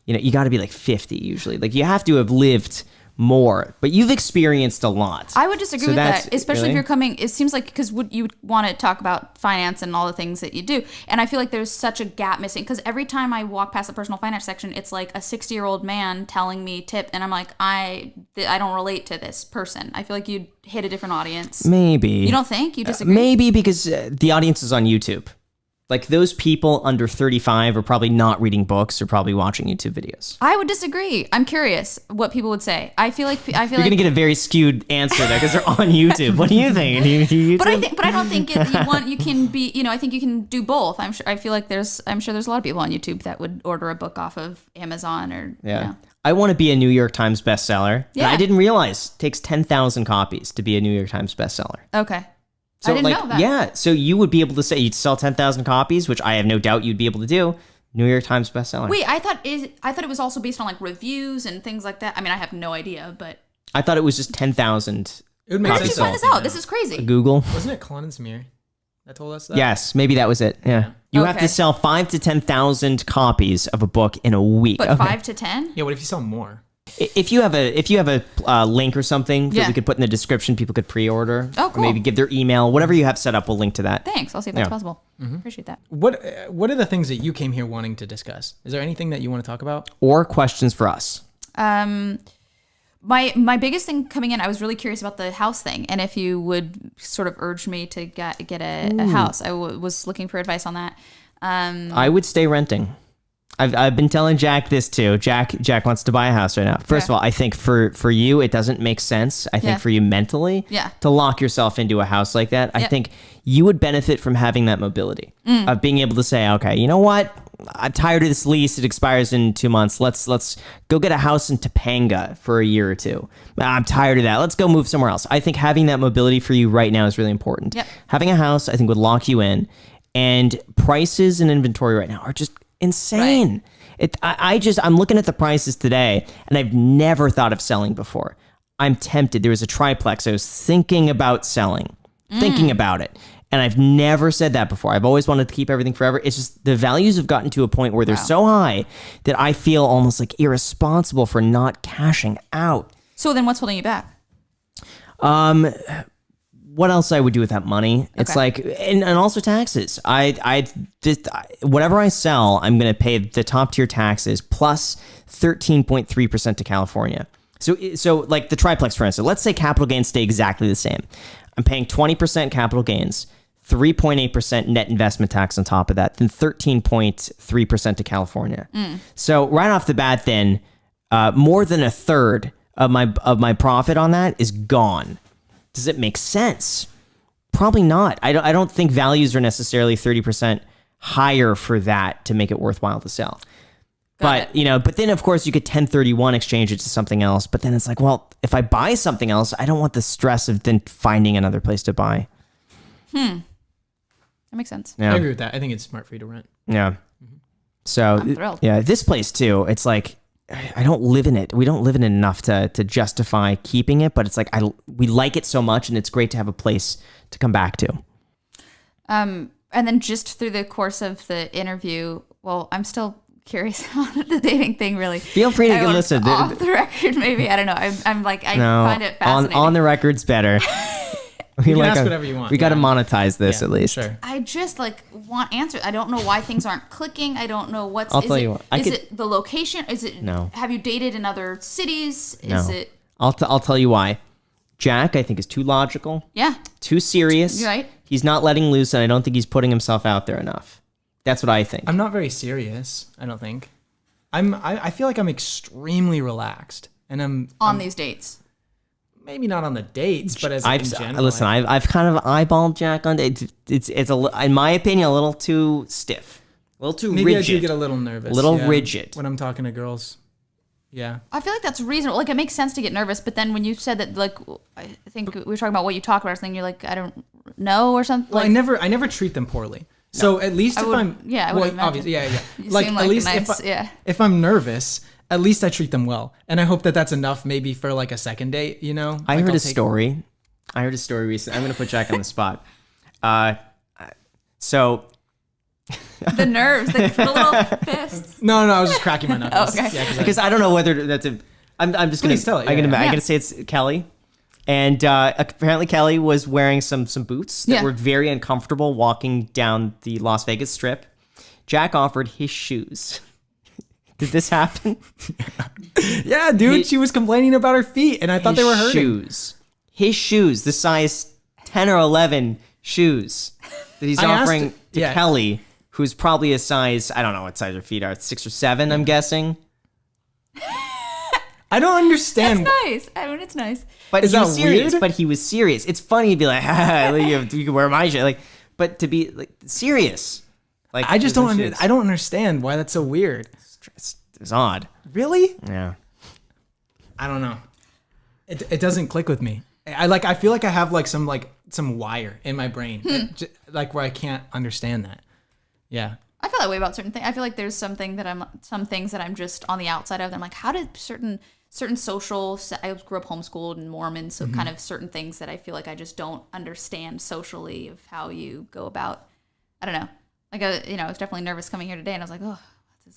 you got to be like 50 usually. Like you have to have lived more, but you've experienced a lot. I would disagree with that, especially if you're coming, it seems like, because you would want to talk about finance and all the things that you do. And I feel like there's such a gap missing, because every time I walk past the personal finance section, it's like a 60-year-old man telling me tip. And I'm like, I don't relate to this person. I feel like you'd hit a different audience. Maybe. You don't think? You disagree? Maybe because the audience is on YouTube. Like those people under 35 are probably not reading books or probably watching YouTube videos. I would disagree. I'm curious what people would say. I feel like you're gonna get a very skewed answer there because they're on YouTube. What do you think? But I don't think you can be. I think you can do both. I'm sure there's a lot of people on YouTube that would order a book off of Amazon or I want to be a New York Times bestseller. Yeah. And I didn't realize it takes 10,000 copies to be a New York Times bestseller. Okay. So I didn't know that. Yeah, so you would be able to say you'd sell 10,000 copies, which I have no doubt you'd be able to do. New York Times bestseller. Wait, I thought it was also based on like reviews and things like that. I mean, I have no idea, but I thought it was just 10,000. It would make how did sense. you find this out? This is crazy. Google. Wasn't it Clonen's Mirror that told us that? Yes, maybe that was it. Yeah. You have to sell 5,000 to 10,000 copies of a book in a week. But 5 to 10? Yeah. What if you sell more? If you have a link or something that we could put in the description, people could pre-order. Oh, cool. Or maybe give their email, whatever you have set up, we'll link to that. Thanks. I'll see if that's possible. Appreciate that. What are the things that you came here wanting to discuss? Is there anything that you want to talk about? Or questions for us? My biggest thing coming in, I was really curious about the house thing, and if you would sort of urge me to get a house. I was looking for advice on that. I would stay renting. I've been telling Jack this too. Jack wants to buy a house right now. First of all, I think for you, it doesn't make sense. I think for you mentally, to lock yourself into a house like that, I think you would benefit from having that mobility of being able to say, okay, you know what? I'm tired of this lease. It expires in 2 months. Let's go get a house in Topanga for a year or two. I'm tired of that. Let's go move somewhere else. I think having that mobility for you right now is really important. Yep. Having a house, I think, would lock you in. And prices and inventory right now are just insane. Right. I'm looking at the prices today, and I've never thought of selling before. I'm tempted. There was a triplex I was thinking about selling, thinking about it. And I've never said that before. I've always wanted to keep everything forever. It's just the values have gotten to a point where they're so high that I feel almost like irresponsible for not cashing out. So then what's holding you back? What else I would do with that money? It's like, and also taxes. I just, whatever I sell, I'm going to pay the top tier taxes plus 13.3% to California. So like the triplex, for instance, let's say capital gains stay exactly the same. I'm paying 20% capital gains, 3.8% net investment tax on top of that, then 13.3% to California. So right off the bat, then more than a third of my profit on that is gone. Does it make sense? Probably not. I don't think values are necessarily 30% higher for that to make it worthwhile to sell. But then of course you could 1031 exchange it to something else. But then it's like, well, if I buy something else, I don't want the stress of then finding another place to buy. That makes sense. Yeah. I agree with that. I think it's smart for you to rent. Yeah. So I'm thrilled. yeah, this place too. It's like I don't live in it. We don't live in it enough to justify keeping it. But it's like we like it so much, and it's great to have a place to come back to. And then just through the course of the interview, well, I'm still curious on the dating thing, really. Feel free to listen. Off the record, maybe. I don't know. I'm like, I find it fascinating. On the record's better. You can ask whatever you want. We got to monetize this at least. Sure. I just want answers. I don't know why things aren't clicking. I don't know what's. I'll tell you what. Is it the location? Is it? No. Have you dated in other cities? No. Is it? I'll tell you why. Jack, I think, is too logical. Yeah. Too serious. You're right. He's not letting loose, and I don't think he's putting himself out there enough. That's what I think. I'm not very serious, I don't think. I feel like I'm extremely relaxed, and I'm These dates. maybe not on the dates, but as in general. Listen, I've kind of eyeballed Jack on it. It's in my opinion, a little too stiff, a little too maybe rigid. I do get a little nervous. Rigid when I'm talking to girls. Yeah. I feel like that's reasonable. Like, it makes sense to get nervous, but then when you said that, like, I think we were talking about what you talk about or something, you're like, I don't know or something. Well, like, I never treat them poorly. So at least I would imagine. obviously, yeah. You Like seem at least nice, if I'm nervous, at least I treat them well, and I hope that that's enough, maybe for like a second date. I heard a story. I heard a story recently. I'm gonna put Jack on the spot. So the nerves, the little fists. No, I was just cracking my knuckles. Okay. Yeah, because I don't know whether that's a. I'm just gonna Please tell it. I'm Yeah. gonna say it's Kelly. And apparently Kelly was wearing some boots that were very uncomfortable walking down the Las Vegas Strip. Jack offered his shoes. Did this happen? Yeah, dude, she was complaining about her feet, and I thought they were hurting. His shoes, the size 10 or 11 shoes that he's offering to Kelly, who's probably a size, I don't know what size her feet are, 6 or 7, I'm guessing. I don't understand. That's nice. I mean, it's nice. But Is he was that serious. weird? But he was serious. It's funny to be like, you can wear my shit. Like, but to be like serious, like I just don't. I don't understand why that's so weird. It's odd. Really? Yeah. I don't know. It doesn't click with me. I feel like I have some wire in my brain, like where I can't understand that. Yeah. I feel that way about certain things. I feel like there's some things that I'm just on the outside of. I'm like, how did certain social, I grew up homeschooled and Mormon, so kind of certain things that I feel like I just don't understand socially of how you go about, I don't know. Like, I was definitely nervous coming here today, and I was like, oh.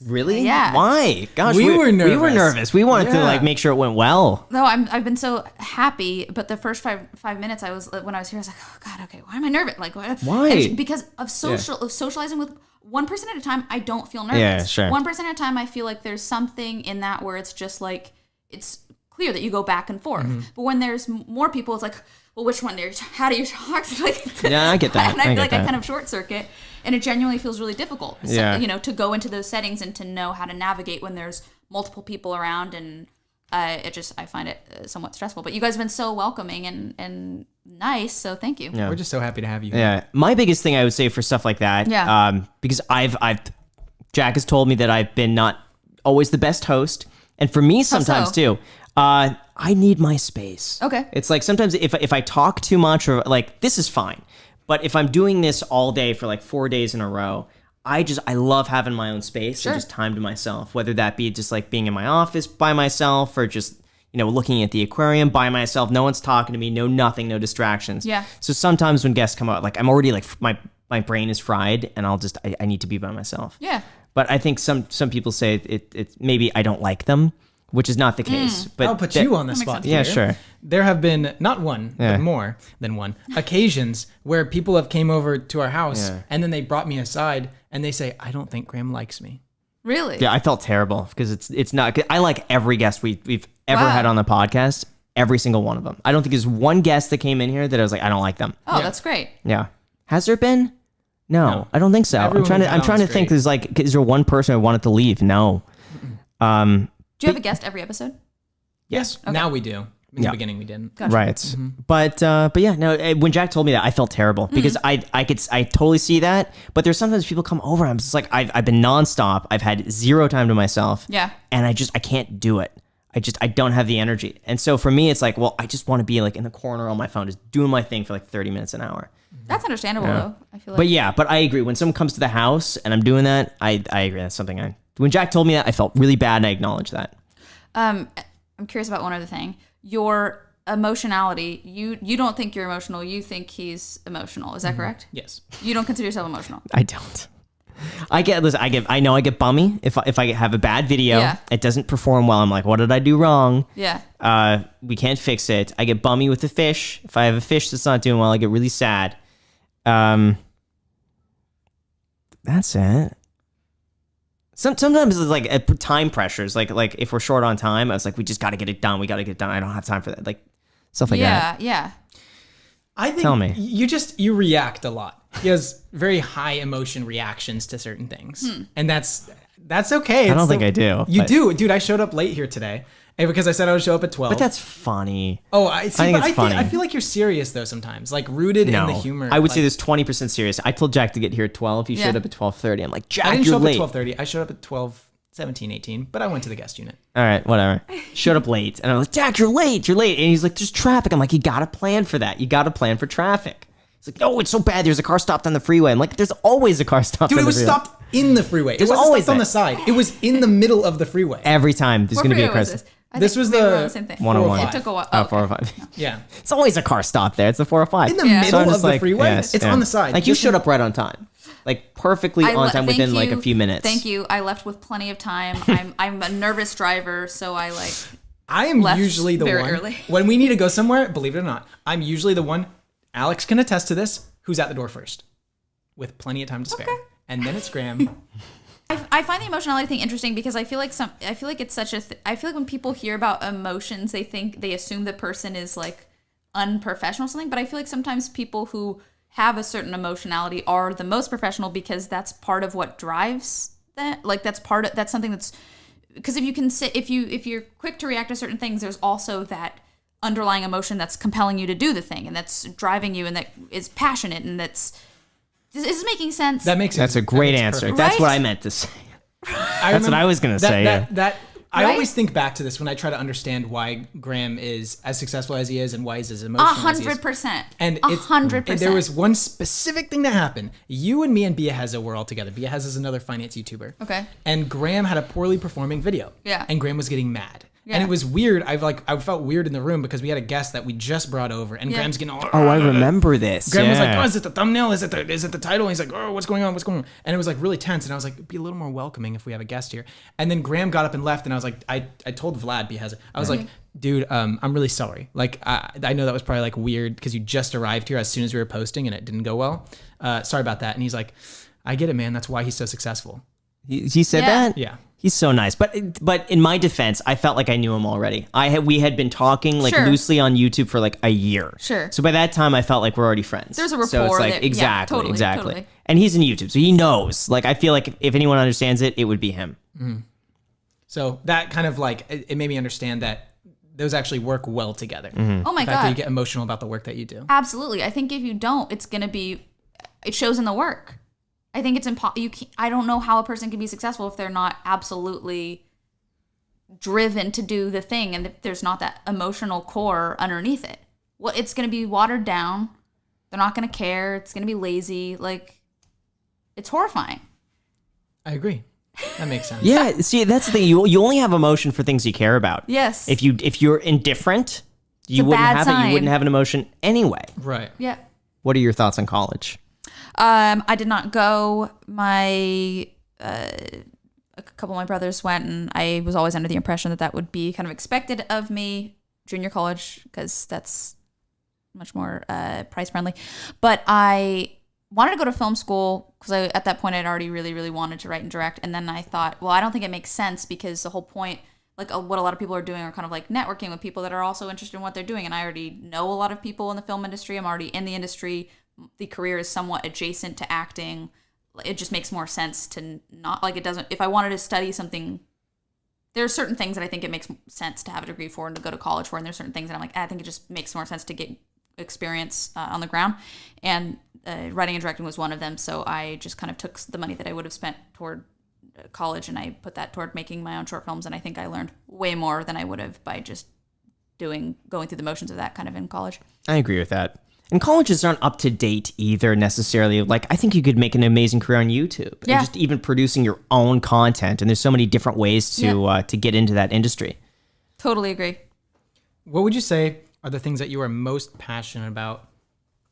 Really? Yeah. Why? Gosh, we were nervous. We were nervous. We wanted to make sure it went well. No, I've been so happy, but the first five minutes when I was here, I was like, oh God, okay, why am I nervous? Like, what? Why? Because of socializing with one person at a time, I don't feel nervous. Yeah, sure. One person at a time, I feel like there's something in that where it's just like, it's clear that you go back and forth. But when there's more people, it's like, well, which one? How do you talk? Like, yeah, I get that. And I feel like I kind of short circuit, and it genuinely feels really difficult. Yeah. So, to go into those settings and to know how to navigate when there's multiple people around, and I find it somewhat stressful. But you guys have been so welcoming and nice, so thank you. Yeah. We're just so happy to have you. Yeah. My biggest thing I would say for stuff like that, because I've Jack has told me that I've been not always the best host. And for me, sometimes too, I need my space. Okay. It's like sometimes if I talk too much or like, this is fine. But if I'm doing this all day for like 4 days in a row, I love having my own space and just time to myself, whether that be just like being in my office by myself or just, looking at the aquarium by myself. No one's talking to me, nothing, no distractions. Yeah. So sometimes when guests come out, like I'm already like my brain is fried and I need to be by myself. Yeah. But I think some people say it maybe I don't like them, which is not the case. But I'll put you on the spot here. Yeah, sure. There have been not one, but more than one occasions where people have came over to our house and then they brought me aside and they say, I don't think Graham likes me. Really? Yeah, I felt terrible because it's not. I like every guest we've ever had on the podcast, every single one of them. I don't think there's one guest that came in here that I was like, I don't like them. Oh, that's great. Yeah. Has there been? No, I don't think so. Everyone I'm trying to think. Is there one person who wanted to leave? No. Do you have a guest every episode? Yes. Okay. Now we do. In the beginning, we didn't. Gotcha. Right. Mm-hmm. But yeah, no. When Jack told me that, I felt terrible because I totally see that. But there's sometimes people come over. I'm just like, I've been nonstop. I've had zero time to myself. Yeah. And I can't do it. I don't have the energy. And so for me, it's like, well, I just want to be like in the corner on my phone, just doing my thing for like 30 minutes an hour. That's understandable though. I feel like. But I agree. When someone comes to the house and I'm doing that, I agree. That's something when Jack told me that, I felt really bad and I acknowledged that. I'm curious about one other thing. Your emotionality, you don't think you're emotional. You think he's emotional. Is that correct? Yes. You don't consider yourself emotional. I don't. I know I get bummy if I have a bad video. Yeah. It doesn't perform well. I'm like, what did I do wrong? Yeah. We can't fix it. I get bummy with the fish. If I have a fish that's not doing well, I get really sad. That's it. Sometimes it's like time pressures. Like if we're short on time, I was like, we just got to get it done. We got to get it done. I don't have time for that. Like stuff like that. Yeah. I think Tell me. You react a lot. He has very high emotion reactions to certain things. And that's okay. I don't think I do. You do. Dude, I showed up late here today because I said I would show up at 12. But that's funny. Oh, I see. think it's funny. I feel like you're serious though sometimes, like rooted in the humor. I would say there's 20% serious. I told Jack to get here at 12. He showed up at 12:30. I'm like, Jack, I didn't you're show up late. at 12:30. I showed up at 12:17, 18, but I went to the guest unit. All right, whatever. Showed up late. And I'm like, Jack, you're late. And he's like, there's traffic. I'm like, you got to plan for that. You got to plan for traffic. He's like, no, it's so bad. There's a car stopped on the freeway. I'm like, there's always a car stopped on the freeway. Dude, it was stopped in the freeway. It wasn't always stopped on the side. It was in the middle of the freeway. Every time there's going to be a crisis. This was the same thing. 101. It took a while. Oh, 405. Yeah. It's always a car stop there. It's the 405. In the middle I'm of just the freeway? yes, It's on the side. Like you Just showed up right on time. Like perfectly on time within like a few minutes. Thank you. I left with plenty of time. I'm a nervous driver, so I am left usually the very one early. when we need to go somewhere, believe it or not, I'm usually the one, Alex can attest to this, who's at the door first with plenty of time to spare. Okay. And then it's Graham. I find the emotionality thing interesting because I feel like it's such a I feel like when people hear about emotions, they assume the person is like unprofessional or something, but I feel like sometimes people who have a certain emotionality are the most professional because that's part of what drives that. Like that's something that's because if you're quick to react to certain things, there's also that underlying emotion that's compelling you to do the thing and that's driving you and that is passionate and that's is this making sense? That makes sense. That's a great answer. Perfect. That's what Right? I meant to say. That's what I was going to say. I Right? always think back to this when I try to understand why Graham is as successful as he is and why he's as emotional as he is. 100%. And 100%. there was one specific thing that happened. You and me and Bia Heza were all together. Bia Heza is another finance YouTuber. Okay. And Graham had a poorly performing video. Yeah. And Graham was getting mad. Yeah. And it was weird. I felt weird in the room because we had a guest that we just brought over, and Yeah. Graham's getting all. Oh, I remember this. Graham was like, Yeah. "Oh, is it the thumbnail? Is it the title?" And he's like, "Oh, what's going on? What's going on?" And it was like really tense. And I was like, "Be a little more welcoming if we have a guest here." And then Graham got up and left, and I was like, I told Vlad, I was like, "Dude, I'm really sorry. Like, I know that was probably like weird because you just arrived here as soon as we were posting, and it didn't go well. Sorry about that." And he's like, "I get it, man. That's why he's so successful." He said Yeah. that? Yeah. He's so nice. But in my defense, I felt like I knew him already. We had been talking like Sure. loosely on YouTube for like a year. Sure. So by that time, I felt like we're already friends. There's a So it's rapport like, that- yeah, exactly. totally. And he's in YouTube, so he knows. Like I feel like if anyone understands it, it would be him. So that kind of like it made me understand that those actually work well together. Oh my The fact that you God. get emotional about the work that you do. Absolutely. I think if you don't, it shows in the work. I think it's I don't know how a person can be successful if they're not absolutely driven to do the thing and if there's not that emotional core underneath it. Well, it's going to be watered down. They're not going to care. It's going to be lazy. Like, it's horrifying. I agree. That makes sense. Yeah, see, that's the thing. You only have emotion for things you care about. Yes. If you're indifferent, you wouldn't bad have it. You sign. wouldn't have an emotion anyway. Right. Yeah. What are your thoughts on college? I did not go. A couple of my brothers went, and I was always under the impression that would be kind of expected of me, junior college, because that's much more price friendly. But I wanted to go to film school because at that point I'd already really, really wanted to write and direct. And then I thought, well, I don't think it makes sense because the whole point, like what a lot of people are doing are kind of like networking with people that are also interested in what they're doing. And I already know a lot of people in the film industry. I'm already in the industry. The career is somewhat adjacent to acting. It just makes more sense to not, like, it doesn't, if I wanted to study something, there are certain things that I think it makes sense to have a degree for and to go to college for. And there's certain things that I'm like, I think it just makes more sense to get experience on the ground. And writing and directing was one of them. So I just kind of took the money that I would have spent toward college and I put that toward making my own short films. And I think I learned way more than I would have by just going through the motions of that kind of in college. I agree with that. And colleges aren't up to date either necessarily. Like, I think you could make an amazing career on YouTube. Yeah. And just even producing your own content. And there's so many different ways to get into that industry. Totally agree. What would you say are the things that you are most passionate about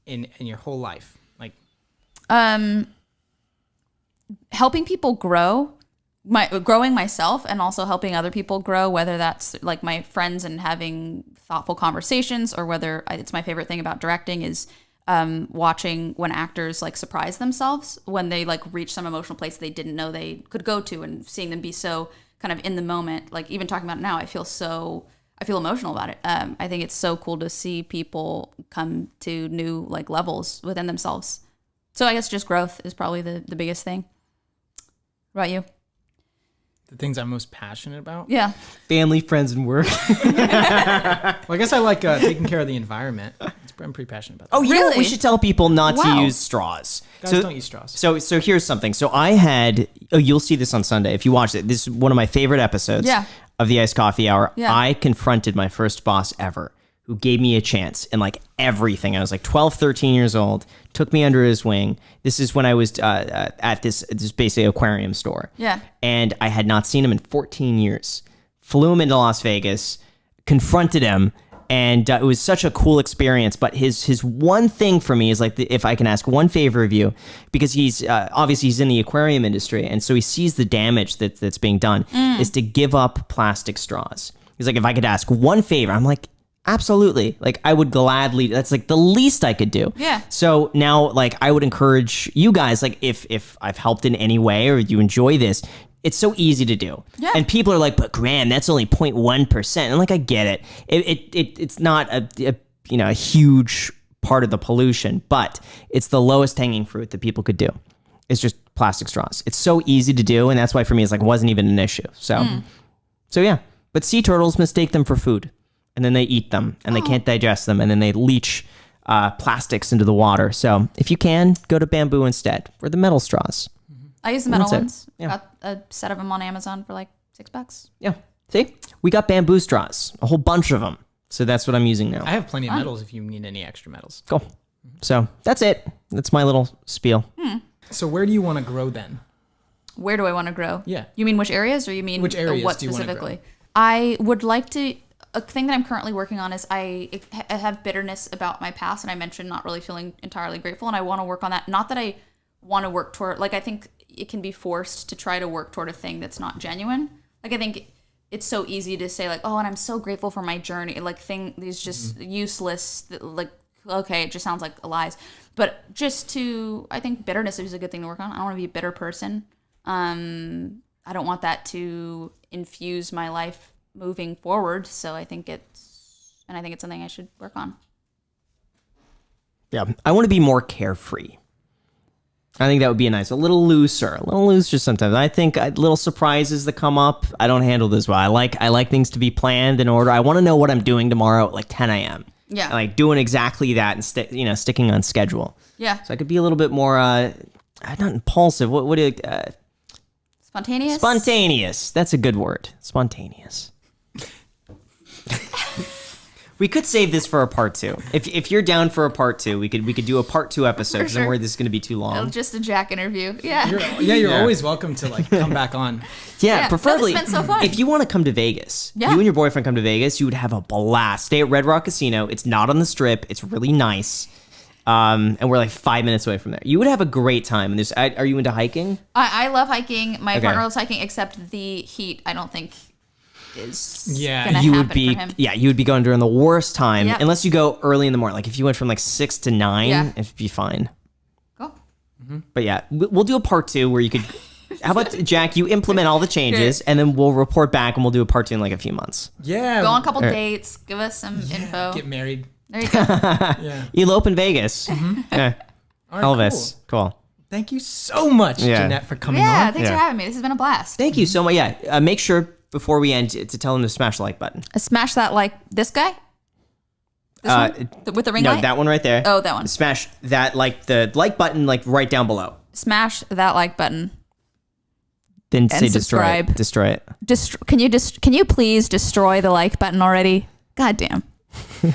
in your whole life? Like, helping people grow, growing myself, and also helping other people grow, whether that's like my friends and having thoughtful conversations, or whether it's my favorite thing about directing is watching when actors like surprise themselves when they like reach some emotional place they didn't know they could go to, and seeing them be so kind of in the moment. Like, even talking about it now, I feel emotional about it. I think it's so cool to see people come to new like levels within themselves. So I guess just growth is probably the biggest thing. What about you? the things I'm most passionate about? Yeah. Family, friends, and work. Well, I guess I like taking care of the environment. I'm pretty passionate about that. Oh, you know what? Really? We should tell people not Wow. to use straws. Guys, don't use straws. So here's something. So I had, you'll see this on Sunday if you watch it. This is one of my favorite episodes of the Iced Coffee Hour. Yeah. I confronted my first boss ever, who gave me a chance in like everything. I was like 12, 13 years old, took me under his wing. This is when I was at this basically aquarium store. Yeah. And I had not seen him in 14 years. Flew him into Las Vegas, confronted him, and it was such a cool experience. But his one thing for me is like, if I can ask one favor of you, because he's obviously he's in the aquarium industry, and so he sees the damage that's being done, is to give up plastic straws. He's like, if I could ask one favor, I'm like, absolutely. Like, I would gladly, that's like the least I could do. Yeah. So now, like, I would encourage you guys, like, if I've helped in any way or you enjoy this, it's so easy to do. Yeah. And people are like, but Graham, that's only 0.1%. And like, I get it. It's not a huge part of the pollution, but it's the lowest hanging fruit that people could do. It's just plastic straws. It's so easy to do. And that's why for me, it's like, wasn't even an issue. So yeah. But sea turtles mistake them for food. And then they eat them, and they can't digest them, and then they leach plastics into the water. So if you can, go to bamboo instead, or the metal straws. I use the metal That's it. ones. Yeah. Got a set of them on Amazon for like $6. Yeah. See? We got bamboo straws, a whole bunch of them. So that's what I'm using now. I have plenty of metals if you need any extra metals. Cool. So that's it. That's my little spiel. So where do you want to grow then? Where do I want to grow? Yeah. You mean which areas, or you mean Which areas what do you wanna specifically? I would like to. A thing that I'm currently working on is I have bitterness about my past, and I mentioned not really feeling entirely grateful, and I want to work on that. Not that I want to work toward, like, I think it can be forced to try to work toward a thing that's not genuine. Like, I think it's so easy to say, like, oh, and I'm so grateful for my journey. Like, these just useless, like, okay, it just sounds like lies. But I think bitterness is a good thing to work on. I don't want to be a bitter person. I don't want that to infuse my life moving forward. So I think it's something I should work on. Yeah. I want to be more carefree. I think that would be a little looser sometimes. I think little surprises that come up, I don't handle this well. I like things to be planned in order. I want to know what I'm doing tomorrow at like 10 a.m. Yeah. I like doing exactly that and sticking on schedule. Yeah. So I could be a little bit more not impulsive. What do you, Spontaneous? spontaneous. That's a good word. Spontaneous. We could save this for a part 2. If you're down for a part 2, we could do a part 2 episode. Because I'm worried this is going to be too long. Just a Jack interview. Yeah. You're always welcome to like come back on. Yeah, preferably. That's been so fun. If you want to come to Vegas, you and your boyfriend come to Vegas, you would have a blast. Stay at Red Rock Casino. It's not on the Strip. It's really nice. And we're like 5 minutes away from there. You would have a great time. And are you into hiking? I love hiking. My partner loves hiking, except the heat, I don't think is gonna you happen would be for him. you would be going during the worst time Yep. unless you go early in the morning. Like if you went from like 6 to 9, it'd be fine. Cool. But yeah, we'll do a part 2 where you could. How about Jack? You implement all the changes, and then we'll report back, and we'll do a part 2 in like a few months. Yeah. Go on a couple dates. Give us some info. Get married. There you go. Yeah. Elope in Vegas. Yeah. All right, Elvis. Cool. Thank you so much, Jennette, for coming Yeah, on. thanks for having me. This has been a blast. Thank you so much. Yeah. Make sure before we end to tell them to smash the like button. Smash that like this guy? This one? With the ring light? No, that one right there. Oh, that one. Smash that the like button like right down below. Smash that like button. Then And say subscribe. destroy it. Can you please destroy the like button already? God damn.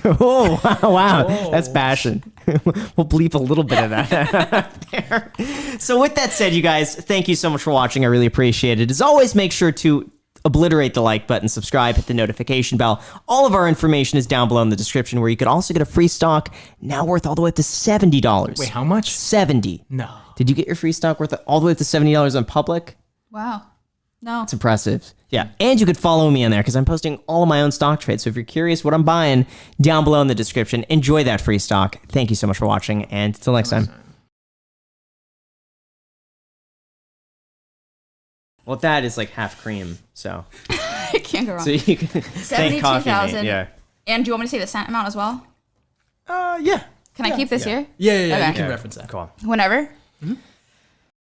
Oh, wow. That's passion. We'll bleep a little bit of that there. So with that said, you guys, thank you so much for watching. I really appreciate it. As always, make sure to obliterate the like button, subscribe, hit the notification bell. All of our information is down below in the description, where you could also get a free stock now worth all the way up to $70. Wait, how much? 70. No. Did you get your free stock worth all the way up to $70 on public? Wow. No. It's impressive. Yeah. And you could follow me on there because I'm posting all of my own stock trades. So if you're curious what I'm buying, down below in the description, enjoy that free stock. Thank you so much for watching, and until next time. Well, that is like half cream, so. I can't go wrong. So you can thank Coffee Mate. 72,000. Yeah. And do you want me to say the cent amount as well? Yeah. Can I keep this here? Yeah, Okay. you can reference that. Cool. Whenever?